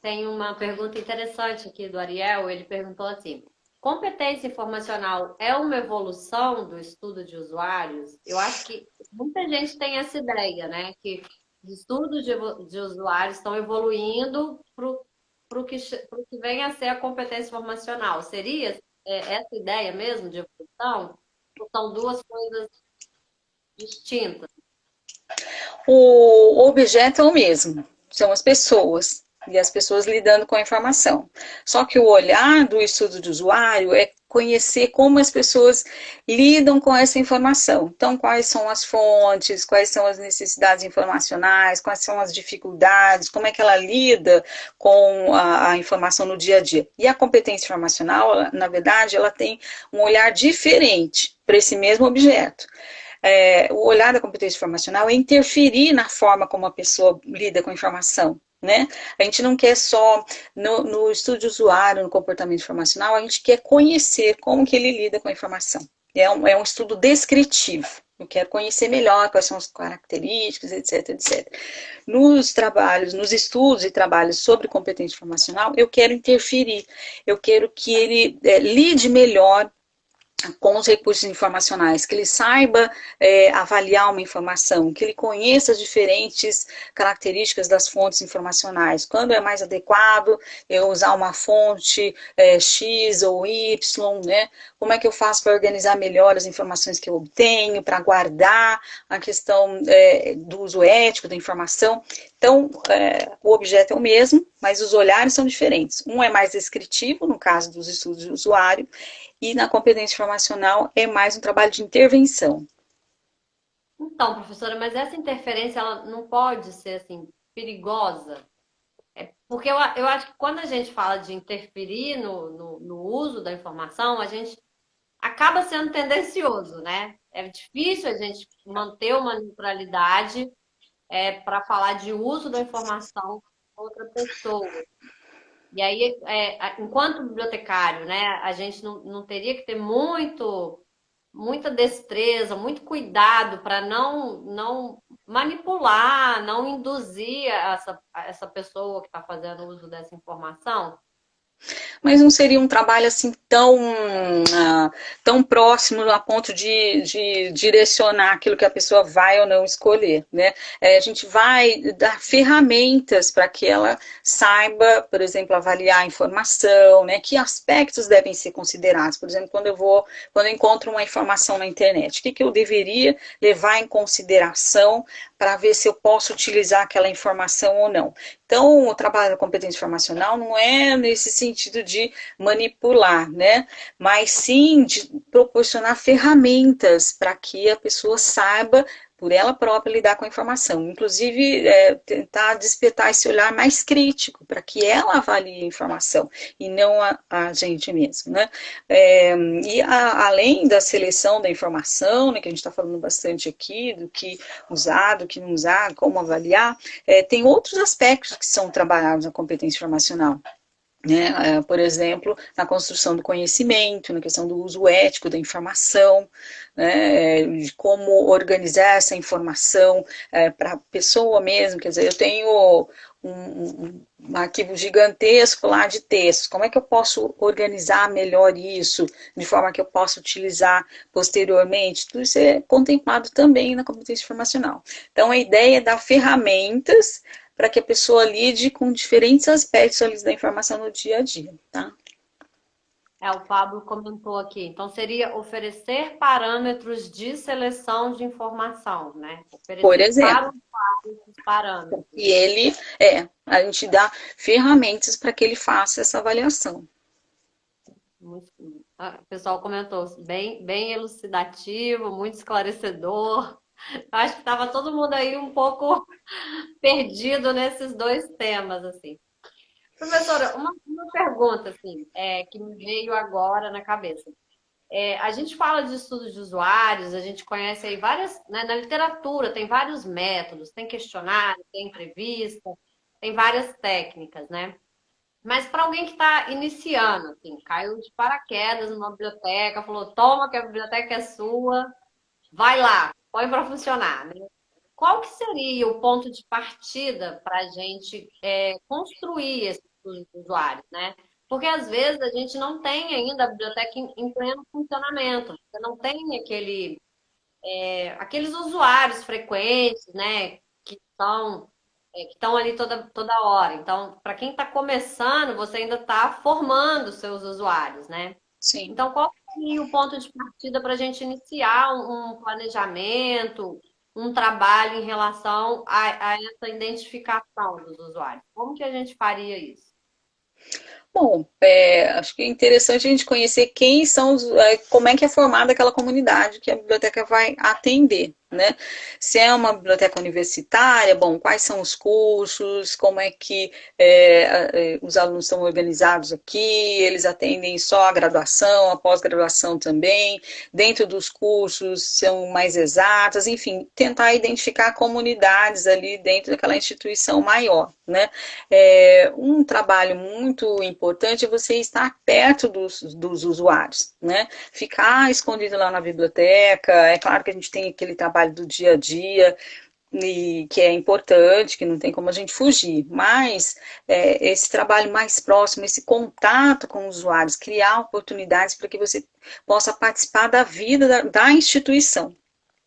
Speaker 1: Tem uma pergunta interessante aqui do Ariel. Ele perguntou assim: competência informacional é uma evolução do estudo de usuários? Eu acho que muita gente tem essa ideia, né? Que os estudos de usuários estão evoluindo pro que vem a ser a competência informacional. Seria essa ideia mesmo de evolução? Ou são duas coisas distintas?
Speaker 2: O objeto é o mesmo, são as pessoas e as pessoas lidando com a informação. Só que o olhar do estudo de usuário é conhecer como as pessoas lidam com essa informação. Então, quais são as fontes, quais são as necessidades informacionais, quais são as dificuldades, como é que ela lida com a informação no dia a dia. E a competência informacional, na verdade, ela tem um olhar diferente para esse mesmo objeto. O olhar da competência informacional é interferir na forma como a pessoa lida com a informação. Né? A gente não quer só no estudo de usuário, no comportamento informacional, a gente quer conhecer como que ele lida com a informação. É um estudo descritivo. Eu quero conhecer melhor quais são as características, etc, etc. Nos trabalhos, nos estudos e trabalhos sobre competência informacional, eu quero interferir. Eu quero que ele lide melhor com os recursos informacionais, que ele saiba avaliar uma informação, que ele conheça as diferentes características das fontes informacionais, quando é mais adequado eu usar uma fonte X ou Y, né? Como é que eu faço para organizar melhor as informações que eu obtenho, para guardar a questão do uso ético da informação. Então, o objeto é o mesmo, mas os olhares são diferentes. Um é mais descritivo, no caso dos estudos de usuário, e na competência informacional é mais um trabalho de intervenção.
Speaker 1: Então, professora, mas essa interferência ela não pode ser assim perigosa? Porque eu acho que quando a gente fala de interferir no uso da informação, a gente acaba sendo tendencioso, né? É difícil a gente manter uma neutralidade para falar de uso da informação com outra pessoa. E aí, enquanto bibliotecário, né, a gente não teria que ter muita destreza, muito cuidado para não manipular, não induzir essa pessoa que está fazendo uso dessa informação.
Speaker 2: Mas não seria um trabalho assim tão próximo a ponto de direcionar aquilo que a pessoa vai ou não escolher, né? A gente vai dar ferramentas para que ela saiba, por exemplo, avaliar a informação, né? Que aspectos devem ser considerados. Por exemplo, quando eu encontro uma informação na internet, o que eu deveria levar em consideração para ver se eu posso utilizar aquela informação ou não. Então, o trabalho da competência informacional não é nesse sentido de manipular, né? Mas sim de proporcionar ferramentas para que a pessoa saiba por ela própria lidar com a informação. Inclusive, tentar despertar esse olhar mais crítico para que ela avalie a informação e não a gente mesmo, né? Além da seleção da informação, né, que a gente está falando bastante aqui, do que usar, do que não usar, como avaliar, tem outros aspectos que são trabalhados na competência informacional. Né? Por exemplo, na construção do conhecimento, na questão do uso ético da informação, né? De como organizar essa informação para a pessoa mesmo. Quer dizer, eu tenho um arquivo gigantesco lá de textos. Como é que eu posso organizar melhor isso, de forma que eu possa utilizar posteriormente? Tudo isso é contemplado também na competência informacional. Então, a ideia é dar ferramentas para que a pessoa lide com diferentes aspectos da informação no dia a dia, tá?
Speaker 1: O Pablo comentou aqui. Então, seria oferecer parâmetros de seleção de informação, né?
Speaker 2: Por
Speaker 1: Oferecer para
Speaker 2: exemplo,
Speaker 1: o usuário esses parâmetros.
Speaker 2: e a gente dá ferramentas para que ele faça essa avaliação.
Speaker 1: O pessoal comentou, bem elucidativo, muito esclarecedor. Acho que estava todo mundo aí um pouco perdido nesses dois temas, assim. Professora, uma pergunta, assim, que me veio agora na cabeça. A gente fala de estudos de usuários, a gente conhece aí várias, né, na literatura tem vários métodos, tem questionário, tem entrevista, tem várias técnicas, né? Mas para alguém que está iniciando, assim, caiu de paraquedas numa biblioteca, falou, toma que a biblioteca é sua, vai lá, põe para funcionar, né? Qual que seria o ponto de partida para a gente construir esses usuários, né? Porque às vezes a gente não tem ainda a biblioteca em pleno funcionamento. Você não tem aqueles usuários frequentes, né? Que são que estão ali toda hora. Então, para quem está começando, você ainda está formando os seus usuários, né?
Speaker 2: Sim.
Speaker 1: Então, qual seria o ponto de partida para a gente iniciar um planejamento, um trabalho em relação a essa identificação dos usuários? Como que a gente faria isso?
Speaker 2: Bom, acho que é interessante a gente conhecer quem são como é que é formada aquela comunidade que a biblioteca vai atender, né? Se é uma biblioteca universitária, bom, quais são os cursos, como é que os alunos estão organizados aqui, eles atendem só a graduação, a pós-graduação também, dentro dos cursos são mais exatas, enfim, tentar identificar comunidades ali dentro daquela instituição maior, né? Um trabalho muito importante é você estar perto dos usuários, né? Ficar escondido lá na biblioteca, é claro que a gente tem aquele trabalho do dia a dia, e que é importante, que não tem como a gente fugir, mas esse trabalho mais próximo, esse contato com os usuários, criar oportunidades para que você possa participar da vida da instituição,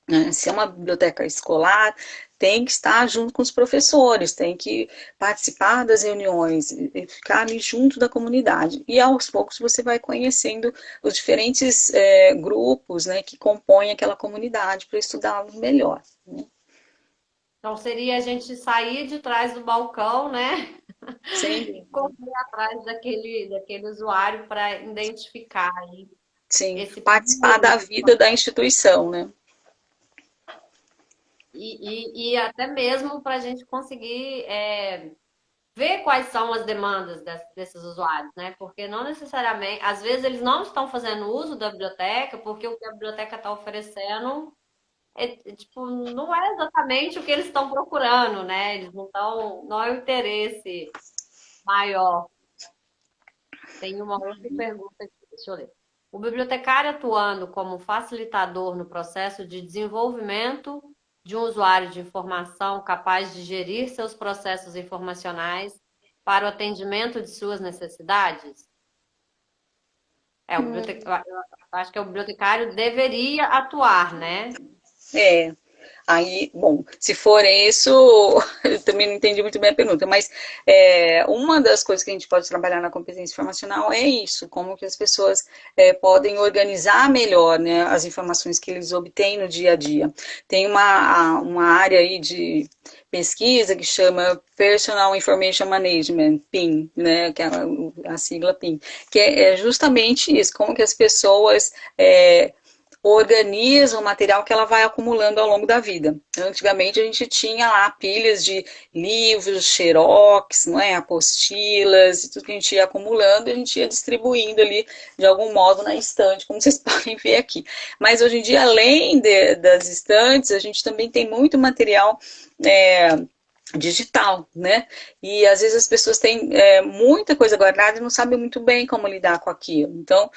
Speaker 2: né? Se é uma biblioteca escolar, tem que estar junto com os professores, tem que participar das reuniões, e ficar ali junto da comunidade. E aos poucos você vai conhecendo os diferentes grupos, né, que compõem aquela comunidade para estudá-los melhor, né?
Speaker 1: Então, seria a gente sair de trás do balcão, né?
Speaker 2: Sem
Speaker 1: E
Speaker 2: dúvida.
Speaker 1: correr atrás daquele usuário para identificar aí
Speaker 2: Sim,
Speaker 1: esse
Speaker 2: participar da
Speaker 1: público.
Speaker 2: vida da instituição, né?
Speaker 1: E até mesmo para a gente conseguir ver quais são as demandas desses usuários, né? Porque não necessariamente, às vezes eles não estão fazendo uso da biblioteca porque o que a biblioteca está oferecendo tipo, não é exatamente o que eles estão procurando, né? Eles não estão, não é o interesse maior. Tem uma outra pergunta aqui, deixa eu ler. O bibliotecário atuando como facilitador no processo de desenvolvimento de um usuário de informação capaz de gerir seus processos informacionais para o atendimento de suas necessidades? Eu acho que o bibliotecário deveria atuar, né?
Speaker 2: É, aí, bom, se for isso, eu também não entendi muito bem a pergunta, mas uma das coisas que a gente pode trabalhar na competência informacional é isso, como que as pessoas podem organizar melhor, né, as informações que eles obtêm no dia a dia. Tem uma área aí de pesquisa que chama Personal Information Management, PIM, né, que é a sigla PIM, que é justamente isso, como que as pessoas organiza o material que ela vai acumulando ao longo da vida. Antigamente a gente tinha lá pilhas de livros, xerox, não é? Apostilas, e tudo que a gente ia acumulando e a gente ia distribuindo ali de algum modo na estante, como vocês podem ver aqui. Mas hoje em dia, além das estantes, a gente também tem muito material é, digital, né? E às vezes as pessoas têm muita coisa guardada e não sabem muito bem como lidar com aquilo. Então,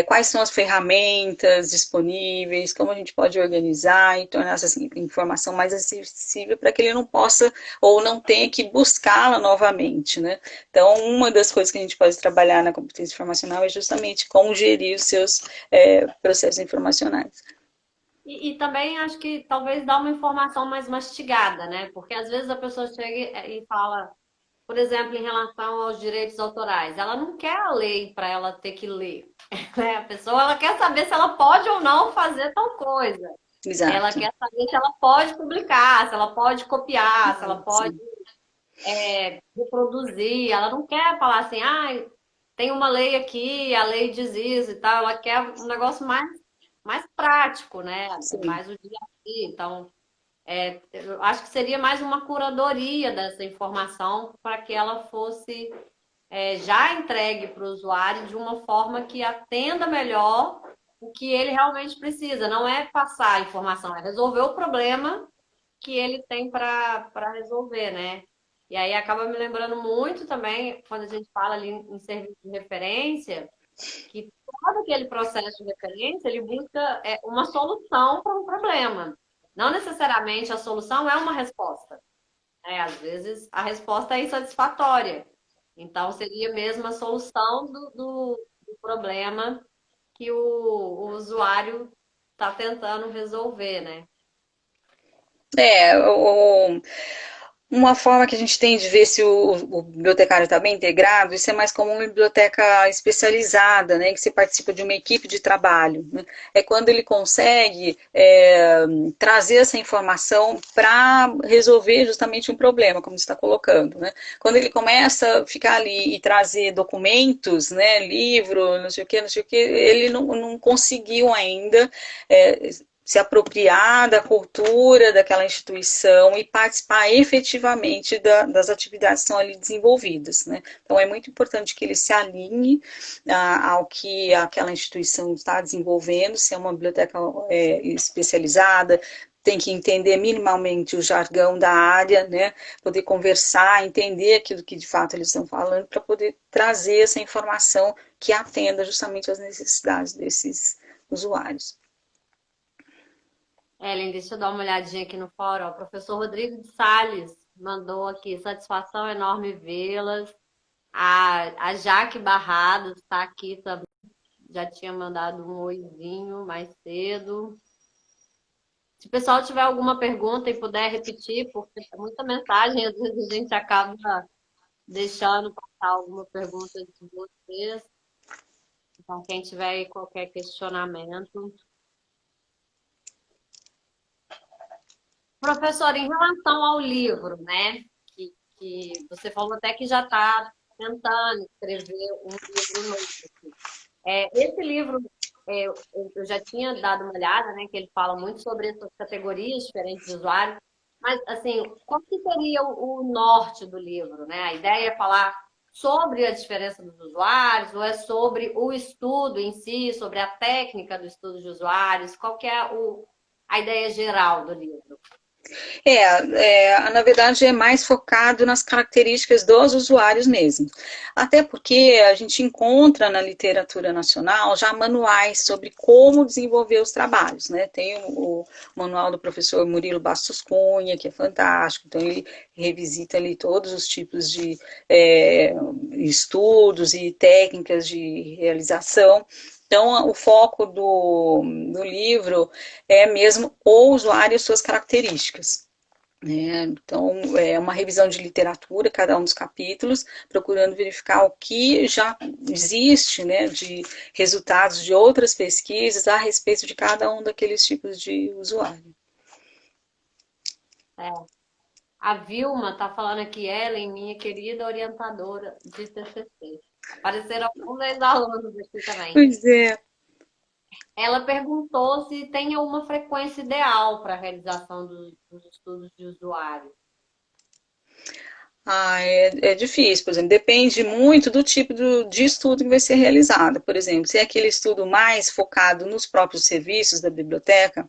Speaker 2: quais são as ferramentas disponíveis, como a gente pode organizar e tornar essa informação mais acessível para que ele não possa ou não tenha que buscá-la novamente, né? Então, uma das coisas que a gente pode trabalhar na competência informacional é justamente como gerir os seus processos informacionais.
Speaker 1: E também acho que talvez dá uma informação mais mastigada, né? Porque às vezes a pessoa chega e fala, por exemplo, em relação aos direitos autorais, ela não quer a lei para ela ter que ler, né? A pessoa ela quer saber se ela pode ou não fazer tal coisa. Ela
Speaker 2: Exato.
Speaker 1: quer saber se ela pode publicar, se ela pode copiar, se ela pode
Speaker 2: Sim.
Speaker 1: reproduzir. Ela não quer falar assim, ah, tem uma lei aqui, a lei diz isso e tal. Ela quer um negócio mais prático, né?
Speaker 2: Sim.
Speaker 1: Mais o dia a dia. Então, eu acho que seria mais uma curadoria dessa informação para que ela fosse já entregue para o usuário de uma forma que atenda melhor o que ele realmente precisa. Não é passar a informação, é resolver o problema que ele tem para resolver, né? E aí acaba me lembrando muito também, quando a gente fala ali em serviço de referência, que todo aquele processo de referência, ele busca uma solução para um problema. Não necessariamente a solução é uma resposta, né? Às vezes a resposta é insatisfatória. Então, seria mesmo a solução do problema que o usuário está tentando resolver, né?
Speaker 2: É, Uma forma que a gente tem de ver se o bibliotecário está bem integrado, isso é mais como uma biblioteca especializada, né, que você participa de uma equipe de trabalho, né? É quando ele consegue trazer essa informação para resolver justamente um problema, como você está colocando, né? Quando ele começa a ficar ali e trazer documentos, né, livro, não sei o que, ele não conseguiu ainda é, se apropriar da cultura daquela instituição e participar efetivamente das atividades que estão ali desenvolvidas, né? Então é muito importante que ele se alinhe ao que aquela instituição está desenvolvendo, se é uma biblioteca especializada, tem que entender minimamente o jargão da área, né? Poder conversar, entender aquilo que de fato eles estão falando, para poder trazer essa informação que atenda justamente às necessidades desses usuários.
Speaker 1: Ellen, deixa eu dar uma olhadinha aqui no fórum. O professor Rodrigo de Salles mandou aqui, satisfação enorme vê-las. A Jaque Barrados está aqui também, já tinha mandado um oizinho mais cedo. Se o pessoal tiver alguma pergunta e puder repetir, porque é muita mensagem, às vezes a gente acaba deixando passar alguma pergunta de vocês. Então, quem tiver aí qualquer questionamento. Professor, em relação ao livro, né? Que você falou até que já está tentando escrever um livro novo. Esse livro, eu já tinha dado uma olhada, né? Que ele fala muito sobre essas categorias diferentes de usuários. Mas, assim, qual que seria o norte do livro, né? A ideia é falar sobre a diferença dos usuários, ou é sobre o estudo em si, sobre a técnica do estudo de usuários? Qual que é a ideia geral do livro?
Speaker 2: Na verdade, é mais focado nas características dos usuários mesmo. Até porque a gente encontra na literatura nacional já manuais sobre como desenvolver os trabalhos, né? Tem o manual do professor Murilo Bastos Cunha, que é fantástico, então ele revisita ali todos os tipos de estudos e técnicas de realização. Então, o foco do livro é mesmo o usuário e suas características. Então, é uma revisão de literatura, cada um dos capítulos, procurando verificar o que já existe, né, de resultados de outras pesquisas a respeito de cada um daqueles tipos de usuário.
Speaker 1: É, a Vilma está falando aqui, Ellen, minha querida orientadora de TCC. Apareceram alguns ex-alunos aqui também.
Speaker 2: Pois é.
Speaker 1: Ela perguntou se tem uma frequência ideal para a realização dos estudos de usuário.
Speaker 2: É difícil, por exemplo, depende muito do tipo de estudo que vai ser realizado. Por exemplo, se é aquele estudo mais focado nos próprios serviços da biblioteca,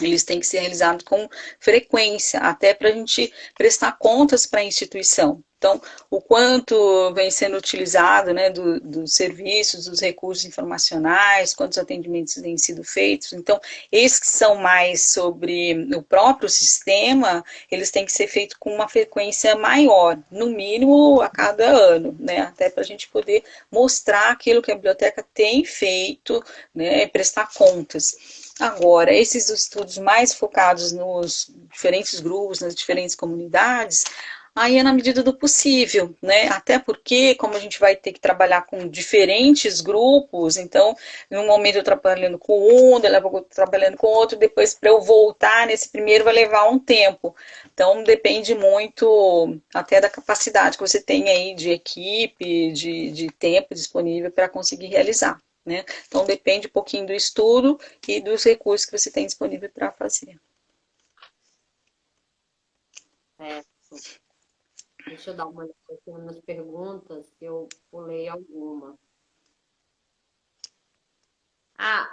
Speaker 2: eles têm que ser realizados com frequência, até para a gente prestar contas para a instituição. Então, o quanto vem sendo utilizado, né, dos serviços, dos recursos informacionais, quantos atendimentos têm sido feitos. Então, esses que são mais sobre o próprio sistema, eles têm que ser feitos com uma frequência maior, no mínimo a cada ano, né, até para a gente poder mostrar aquilo que a biblioteca tem feito, né, e prestar contas. Agora, esses estudos mais focados nos diferentes grupos, nas diferentes comunidades, aí é na medida do possível, né? Até porque, como a gente vai ter que trabalhar com diferentes grupos, então, em um momento eu trabalhando com um, daí eu trabalhando com outro, depois para eu voltar nesse primeiro vai levar um tempo. Então, depende muito até da capacidade que você tem aí de equipe, de tempo disponível para conseguir realizar. Né? Então depende um pouquinho do estudo e dos recursos que você tem disponível para fazer.
Speaker 1: É, deixa eu dar uma olhada aqui nas perguntas, que eu pulei alguma.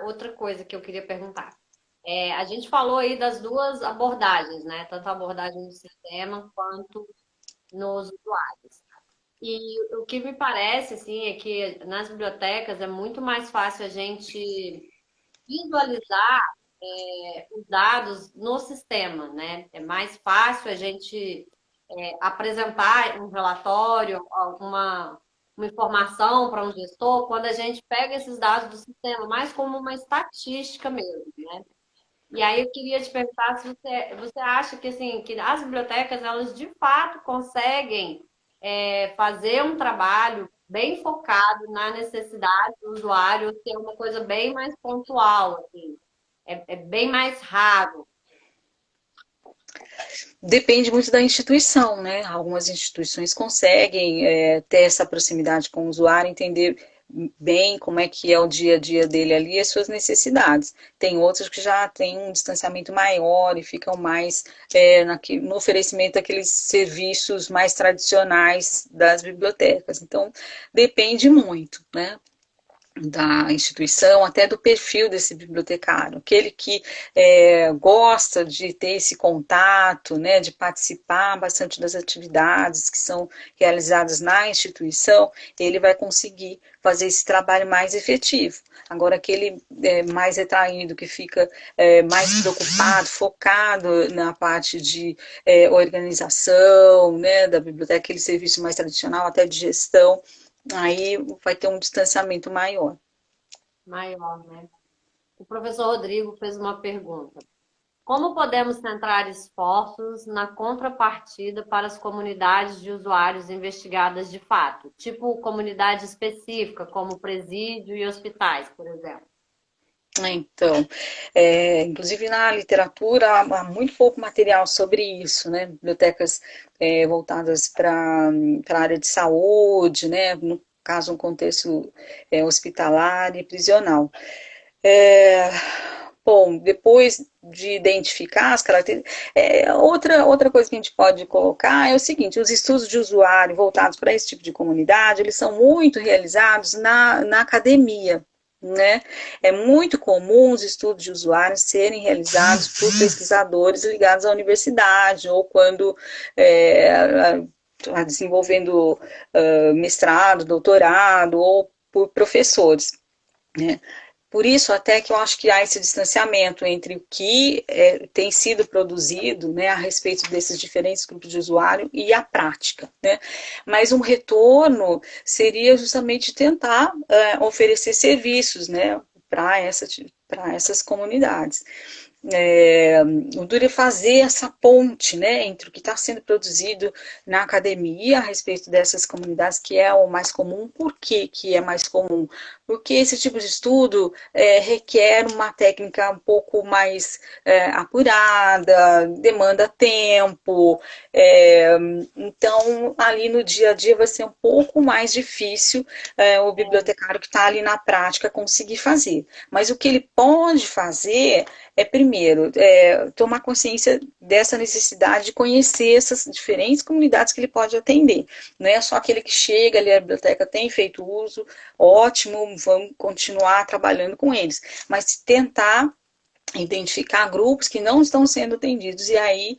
Speaker 1: Outra coisa que eu queria perguntar. A gente falou aí das duas abordagens, né? Tanto a abordagem do sistema quanto nos usuários. E o que me parece, assim, é que nas bibliotecas é muito mais fácil a gente visualizar os dados no sistema, né? É mais fácil a gente apresentar um relatório, uma informação para um gestor, quando a gente pega esses dados do sistema, mais como uma estatística mesmo, né? E aí eu queria te perguntar se você acha que, assim, que as bibliotecas, elas de fato conseguem fazer um trabalho bem focado na necessidade do usuário, ser uma coisa bem mais pontual, assim, é bem mais raro.
Speaker 2: Depende muito da instituição, né? Algumas instituições conseguem ter essa proximidade com o usuário, entender bem como é que é o dia a dia dele ali e as suas necessidades. Tem outras que já têm um distanciamento maior e ficam mais no oferecimento daqueles serviços mais tradicionais das bibliotecas. Então, depende muito, né? Da instituição, até do perfil desse bibliotecário, aquele que gosta de ter esse contato, né, de participar bastante das atividades que são realizadas na instituição, ele vai conseguir fazer esse trabalho mais efetivo. Agora, aquele mais retraído, que fica mais preocupado, focado na parte de organização, né, da biblioteca, aquele serviço mais tradicional, até de gestão, aí vai ter um distanciamento maior.
Speaker 1: Maior, né? O professor Rodrigo fez uma pergunta. Como podemos centrar esforços na contrapartida para as comunidades de usuários investigadas de fato, tipo comunidade específica, como presídio e hospitais, por exemplo?
Speaker 2: Então, inclusive na literatura há muito pouco material sobre isso, né? Bibliotecas voltadas para a área de saúde, né? No caso, um contexto hospitalar e prisional. É, bom, depois de identificar as características, outra coisa que a gente pode colocar é o seguinte: os estudos de usuário voltados para esse tipo de comunidade, eles são muito realizados na academia, né? É muito comum os estudos de usuários serem realizados por pesquisadores ligados à universidade, ou quando desenvolvendo mestrado, doutorado, ou por professores, né? Por isso, até que eu acho que há esse distanciamento entre o que tem sido produzido, né, a respeito desses diferentes grupos de usuário e a prática, né? Mas um retorno seria justamente tentar oferecer serviços, né, para essas comunidades. O duro é fazer essa ponte, né, entre o que está sendo produzido na academia a respeito dessas comunidades, que é o mais comum. Por que que é mais comum? Porque esse tipo de estudo requer uma técnica um pouco mais apurada, demanda tempo, é, então ali no dia a dia vai ser um pouco mais difícil o bibliotecário que está ali na prática conseguir fazer. Mas o que ele pode fazer primeiro, tomar consciência dessa necessidade de conhecer essas diferentes comunidades que ele pode atender. Não é só aquele que chega ali, a biblioteca tem feito uso, ótimo, vamos continuar trabalhando com eles. Mas tentar identificar grupos que não estão sendo atendidos e aí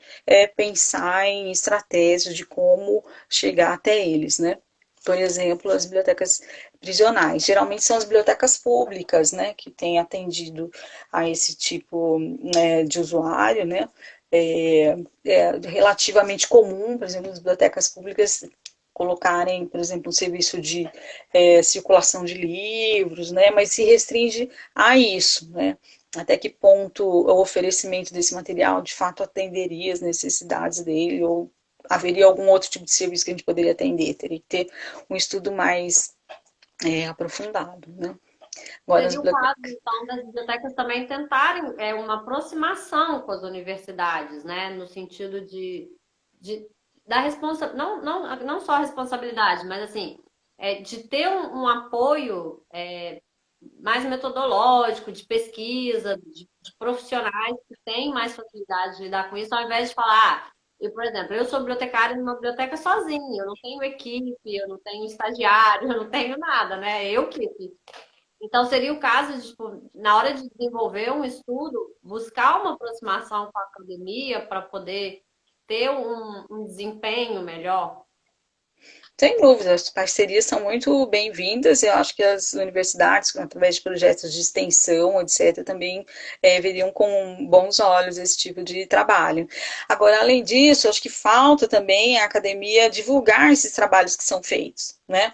Speaker 2: pensar em estratégias de como chegar até eles, né? Por exemplo, as bibliotecas prisionais. Geralmente são as bibliotecas públicas, né, que têm atendido a esse tipo de usuário, né? Relativamente comum, por exemplo, as bibliotecas públicas colocarem, por exemplo, um serviço de circulação de livros, né? Mas se restringe a isso, né? Até que ponto o oferecimento desse material de fato atenderia as necessidades dele, ou haveria algum outro tipo de serviço que a gente poderia atender? Teria que ter um estudo mais aprofundado, né? Agora, as
Speaker 1: Seria o caso,
Speaker 2: bibliotecas.
Speaker 1: então, das bibliotecas também tentarem uma aproximação com as universidades, né? No sentido de da responsa não só a responsabilidade, mas assim, de ter um apoio mais metodológico, de pesquisa, de profissionais que têm mais facilidade de lidar com isso, ao invés de falar, eu, por exemplo, eu sou bibliotecária numa biblioteca sozinha, eu não tenho equipe, eu não tenho estagiário, eu não tenho nada, né? Eu que então, seria o caso de, tipo, na hora de desenvolver um estudo, buscar uma aproximação com a academia para poder ter um desempenho melhor.
Speaker 2: Sem dúvida, as parcerias são muito bem-vindas. Eu acho que as universidades, através de projetos de extensão, etc., também veriam com bons olhos esse tipo de trabalho. Agora, além disso, acho que falta também a academia divulgar esses trabalhos que são feitos, né?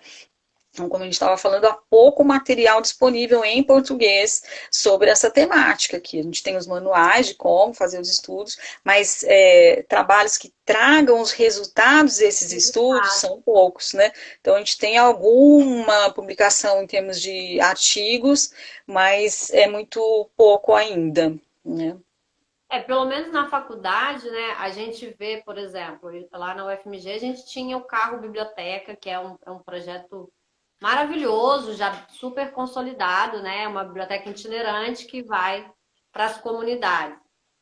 Speaker 2: Então, como a gente estava falando, há pouco material disponível em português sobre essa temática aqui. A gente tem os manuais de como fazer os estudos, mas trabalhos que tragam os resultados desses estudos são poucos, né? Então, a gente tem alguma publicação em termos de artigos, mas é muito pouco ainda, né?
Speaker 1: Pelo menos na faculdade, né, a gente vê, por exemplo, lá na UFMG a gente tinha o carro biblioteca, que é um projeto maravilhoso, já super consolidado, né? Uma biblioteca itinerante que vai para as comunidades.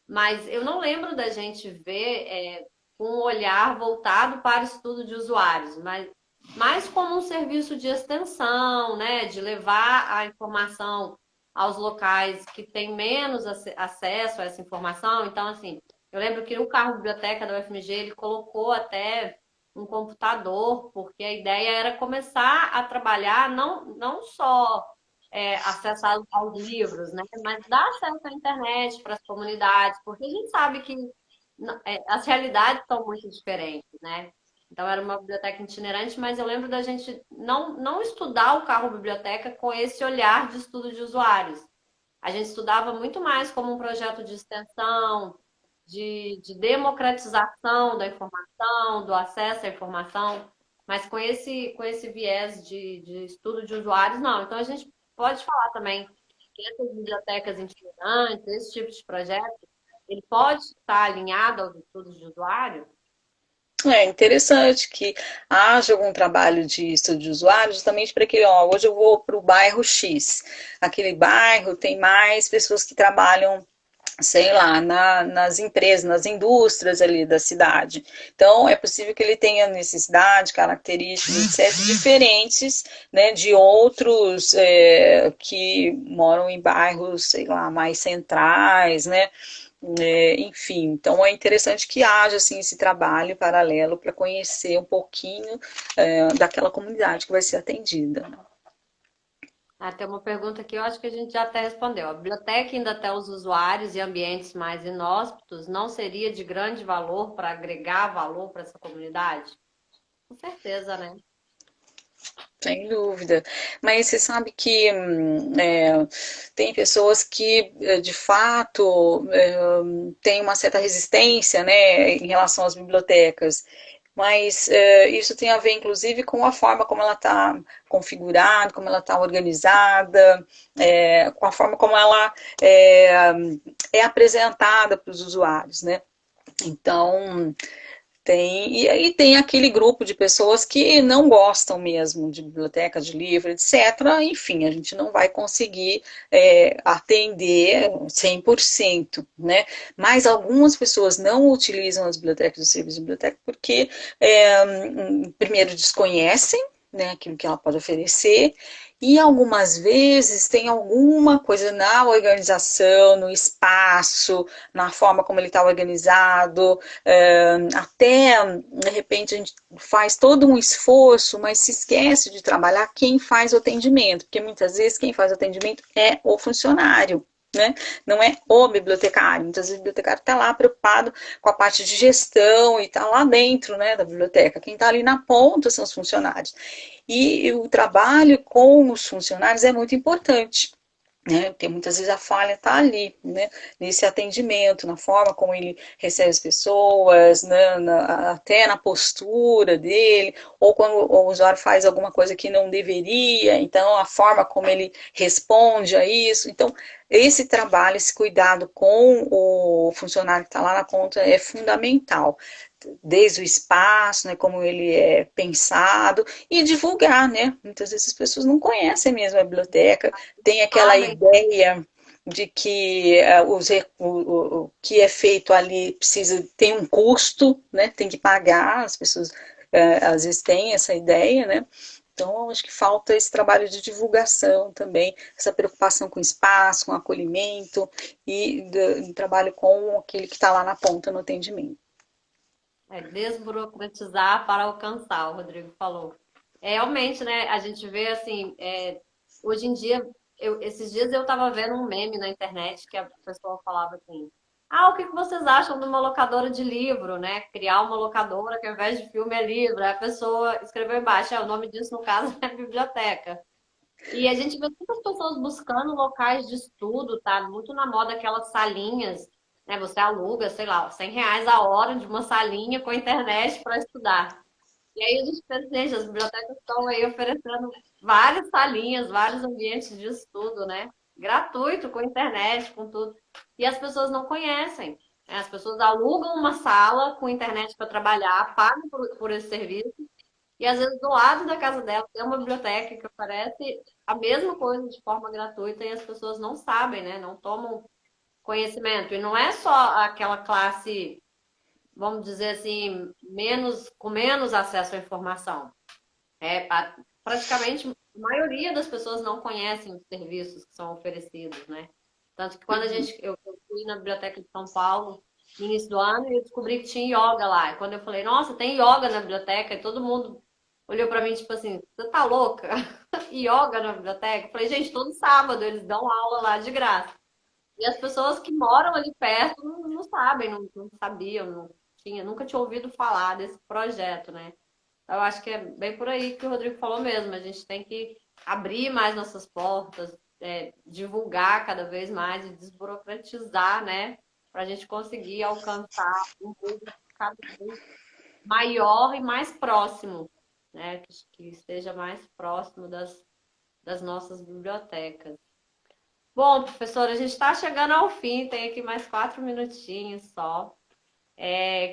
Speaker 1: Mas eu não lembro da gente ver um olhar voltado para estudo de usuários, mas mais como um serviço de extensão, né? De levar a informação aos locais que têm menos acesso a essa informação. Então, assim, eu lembro que no carro biblioteca da UFMG ele colocou até um computador, porque a ideia era começar a trabalhar não só acesso aos livros, né, mas dar acesso à internet para as comunidades, porque a gente sabe que as realidades são muito diferentes, né? Então era uma biblioteca itinerante, mas eu lembro da gente não estudar o carro biblioteca com esse olhar de estudo de usuários. A gente estudava muito mais como um projeto de extensão, de democratização da informação, do acesso à informação, mas com esse viés de estudo de usuários, não. Então, a gente pode falar também que essas bibliotecas itinerantes, esse tipo de projeto, ele pode estar alinhado aos estudos de usuário?
Speaker 2: É interessante que haja algum trabalho de estudo de usuário, justamente para que, ó, hoje eu vou para o bairro X. Aquele bairro tem mais pessoas que trabalham, sei lá, nas empresas, nas indústrias ali da cidade. Então, é possível que ele tenha necessidade, características, etc., diferentes, né, de outros que moram em bairros, sei lá, mais centrais, né? Enfim, então é interessante que haja assim, esse trabalho paralelo para conhecer um pouquinho daquela comunidade que vai ser atendida.
Speaker 1: Tem uma pergunta que eu acho que a gente já até respondeu. A biblioteca ainda até os usuários e ambientes mais inóspitos não seria de grande valor para agregar valor para essa comunidade? Com certeza, né?
Speaker 2: Sem dúvida. Mas você sabe que tem pessoas que, de fato, têm uma certa resistência, né, em relação às bibliotecas. Mas isso tem a ver, inclusive, com a forma como ela está configurada, como ela está organizada, com a forma como ela é apresentada para os usuários, né? Então, e aí tem aquele grupo de pessoas que não gostam mesmo de biblioteca, de livro, etc. Enfim, a gente não vai conseguir atender 100%, né? Mas algumas pessoas não utilizam as bibliotecas, os serviços de biblioteca, porque, primeiro, desconhecem, né, aquilo que ela pode oferecer, e algumas vezes tem alguma coisa na organização, no espaço, na forma como ele está organizado, até de repente a gente faz todo um esforço, mas se esquece de trabalhar quem faz o atendimento, porque muitas vezes quem faz o atendimento é o funcionário. Né? Não é o bibliotecário. Muitas vezes o bibliotecário está lá preocupado com a parte de gestão e está lá dentro, né, da biblioteca. Quem está ali na ponta são os funcionários. E o trabalho com os funcionários é muito importante. Né, porque muitas vezes a falha está ali, né, nesse atendimento, na forma como ele recebe as pessoas, né, até na postura dele, ou quando o usuário faz alguma coisa que não deveria, então a forma como ele responde a isso. Então, esse trabalho, esse cuidado com o funcionário que está lá na ponta é fundamental desde o espaço, né, como ele é pensado, e divulgar, né? Muitas vezes as pessoas não conhecem mesmo a biblioteca, tem aquela
Speaker 1: Sabem.
Speaker 2: ideia de que o que é feito ali tem um custo, né? Tem que pagar, as pessoas às vezes têm essa ideia, né? Então, acho que falta esse trabalho de divulgação também, essa preocupação com o espaço, com o acolhimento e do trabalho com aquele que está lá na ponta no atendimento.
Speaker 1: Desburocratizar para alcançar, o Rodrigo falou. Realmente, né? A gente vê assim, hoje em dia, esses dias eu estava vendo um meme na internet que a pessoa falava assim: Ah, o que que vocês acham de uma locadora de livro, né? Criar uma locadora que ao invés de filme é livro. Aí a pessoa escreveu embaixo, o nome disso no caso é biblioteca. E a gente vê muitas pessoas buscando locais de estudo, tá? Muito na moda aquelas salinhas, né? Você aluga, sei lá, R$ 100 a hora de uma salinha com internet para estudar. E aí a gente pensa, gente, as bibliotecas estão aí oferecendo várias salinhas, vários ambientes de estudo, né? Gratuito, com internet, com tudo. E as pessoas não conhecem, né? As pessoas alugam uma sala com internet para trabalhar, pagam por esse serviço, e às vezes do lado da casa dela tem uma biblioteca que oferece a mesma coisa de forma gratuita e as pessoas não sabem, né? Não tomam conhecimento. E não é só aquela classe, vamos dizer assim, com menos acesso à informação. Praticamente a maioria das pessoas não conhecem os serviços que são oferecidos, né? Tanto que quando eu fui na Biblioteca de São Paulo no início do ano e eu descobri que tinha yoga lá. E quando eu falei, nossa, tem yoga na biblioteca, e todo mundo olhou pra mim tipo assim, você tá louca? Yoga na biblioteca? Eu falei, gente, todo sábado eles dão aula lá de graça. E as pessoas que moram ali perto não sabem, não sabiam, nunca tinha ouvido falar desse projeto, né? Eu acho que é bem por aí que o Rodrigo falou mesmo. A gente tem que abrir mais nossas portas, divulgar cada vez mais e desburocratizar, né? Para a gente conseguir alcançar um público cada vez maior e mais próximo, né? Que esteja mais próximo das nossas bibliotecas. Bom, professora, a gente está chegando ao fim, tem aqui mais 4 minutinhos só.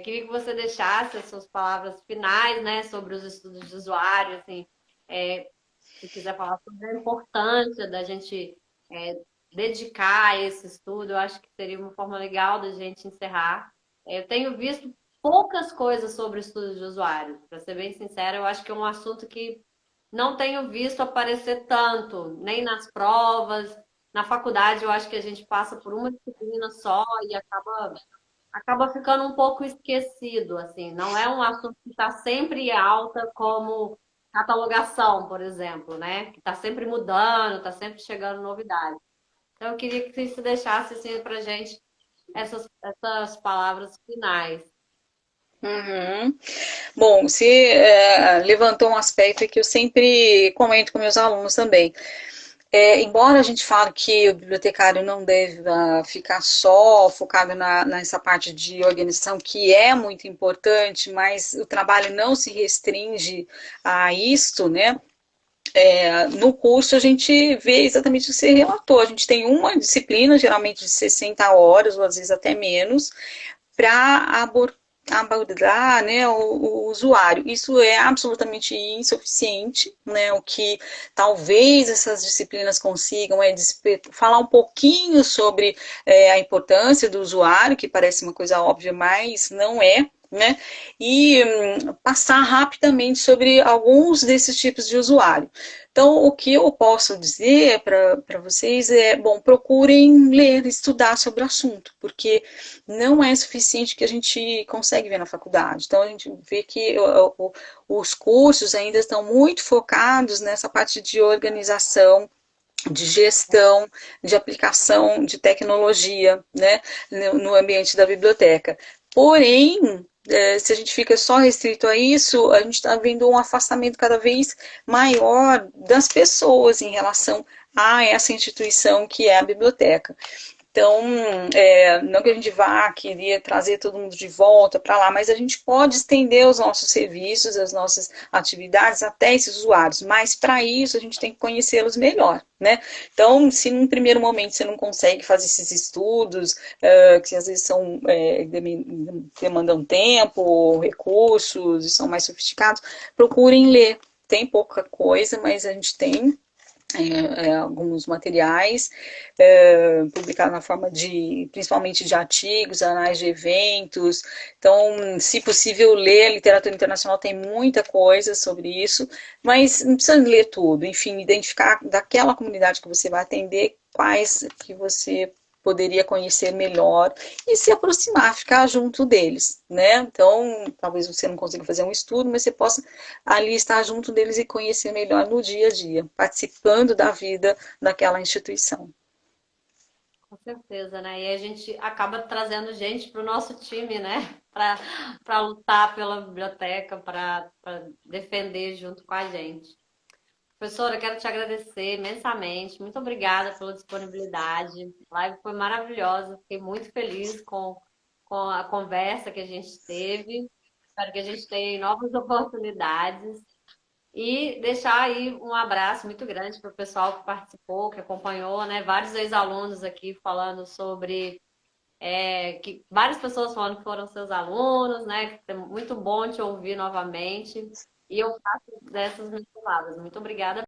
Speaker 1: Queria que você deixasse as suas palavras finais, né, sobre os estudos de usuário, assim, se quiser falar sobre a importância da gente dedicar esse estudo, eu acho que seria uma forma legal da gente encerrar. Eu tenho visto poucas coisas sobre estudos de usuário, para ser bem sincera, eu acho que é um assunto que não tenho visto aparecer tanto, nem nas provas. Na faculdade, eu acho que a gente passa por uma disciplina só e acaba ficando um pouco esquecido, assim. Não é um assunto que está sempre em alta como catalogação, por exemplo, né? Que está sempre mudando, está sempre chegando novidade. Então, eu queria que você deixasse assim, para gente essas palavras finais.
Speaker 2: Uhum. Bom, você levantou um aspecto que eu sempre comento com meus alunos também. Embora a gente fale que o bibliotecário não deve ficar só focado nessa parte de organização, que é muito importante, mas o trabalho não se restringe a isto, né? No curso a gente vê exatamente o que você relatou. A gente tem uma disciplina, geralmente de 60 horas, ou às vezes até menos, para abordar, né, o usuário. Isso é absolutamente insuficiente, né? O que talvez essas disciplinas consigam é falar um pouquinho sobre a importância do usuário, que parece uma coisa óbvia, mas não é. Né? E passar rapidamente sobre alguns desses tipos de usuário. Então, o que eu posso dizer para vocês é, bom, procurem ler, estudar sobre o assunto, porque não é suficiente que a gente consegue ver na faculdade. Então, a gente vê que os cursos ainda estão muito focados nessa parte de organização, de gestão, de aplicação de tecnologia, né, no ambiente da biblioteca. Porém, se a gente fica só restrito a isso, a gente está vendo um afastamento cada vez maior das pessoas em relação a essa instituição que é a biblioteca. Então, não que a gente vá querer trazer todo mundo de volta para lá, mas a gente pode estender os nossos serviços, as nossas atividades até esses usuários, mas para isso a gente tem que conhecê-los melhor, né? Então, se num primeiro momento você não consegue fazer esses estudos, que às vezes demandam tempo, recursos, e são mais sofisticados, procurem ler. Tem pouca coisa, mas a gente tem alguns materiais publicados na forma principalmente de artigos, anais de eventos. Então, se possível, ler a literatura internacional, tem muita coisa sobre isso, mas não precisa ler tudo. Enfim, identificar daquela comunidade que você vai atender quais que você poderia conhecer melhor e se aproximar, ficar junto deles, né? Então, talvez você não consiga fazer um estudo, mas você possa ali estar junto deles e conhecer melhor no dia a dia, participando da vida daquela instituição.
Speaker 1: Com certeza, né? E a gente acaba trazendo gente para o nosso time, né? Para lutar pela biblioteca, para defender junto com a gente. Professora, eu quero te agradecer imensamente. Muito obrigada pela disponibilidade. A live foi maravilhosa. Fiquei muito feliz com a conversa que a gente teve. Espero que a gente tenha novas oportunidades. E deixar aí um abraço muito grande para o pessoal que participou, que acompanhou, né? Vários ex-alunos aqui falando sobre que várias pessoas falando que foram seus alunos, né? Que é muito bom te ouvir novamente. E eu faço dessas minhas palavras. Muito obrigada.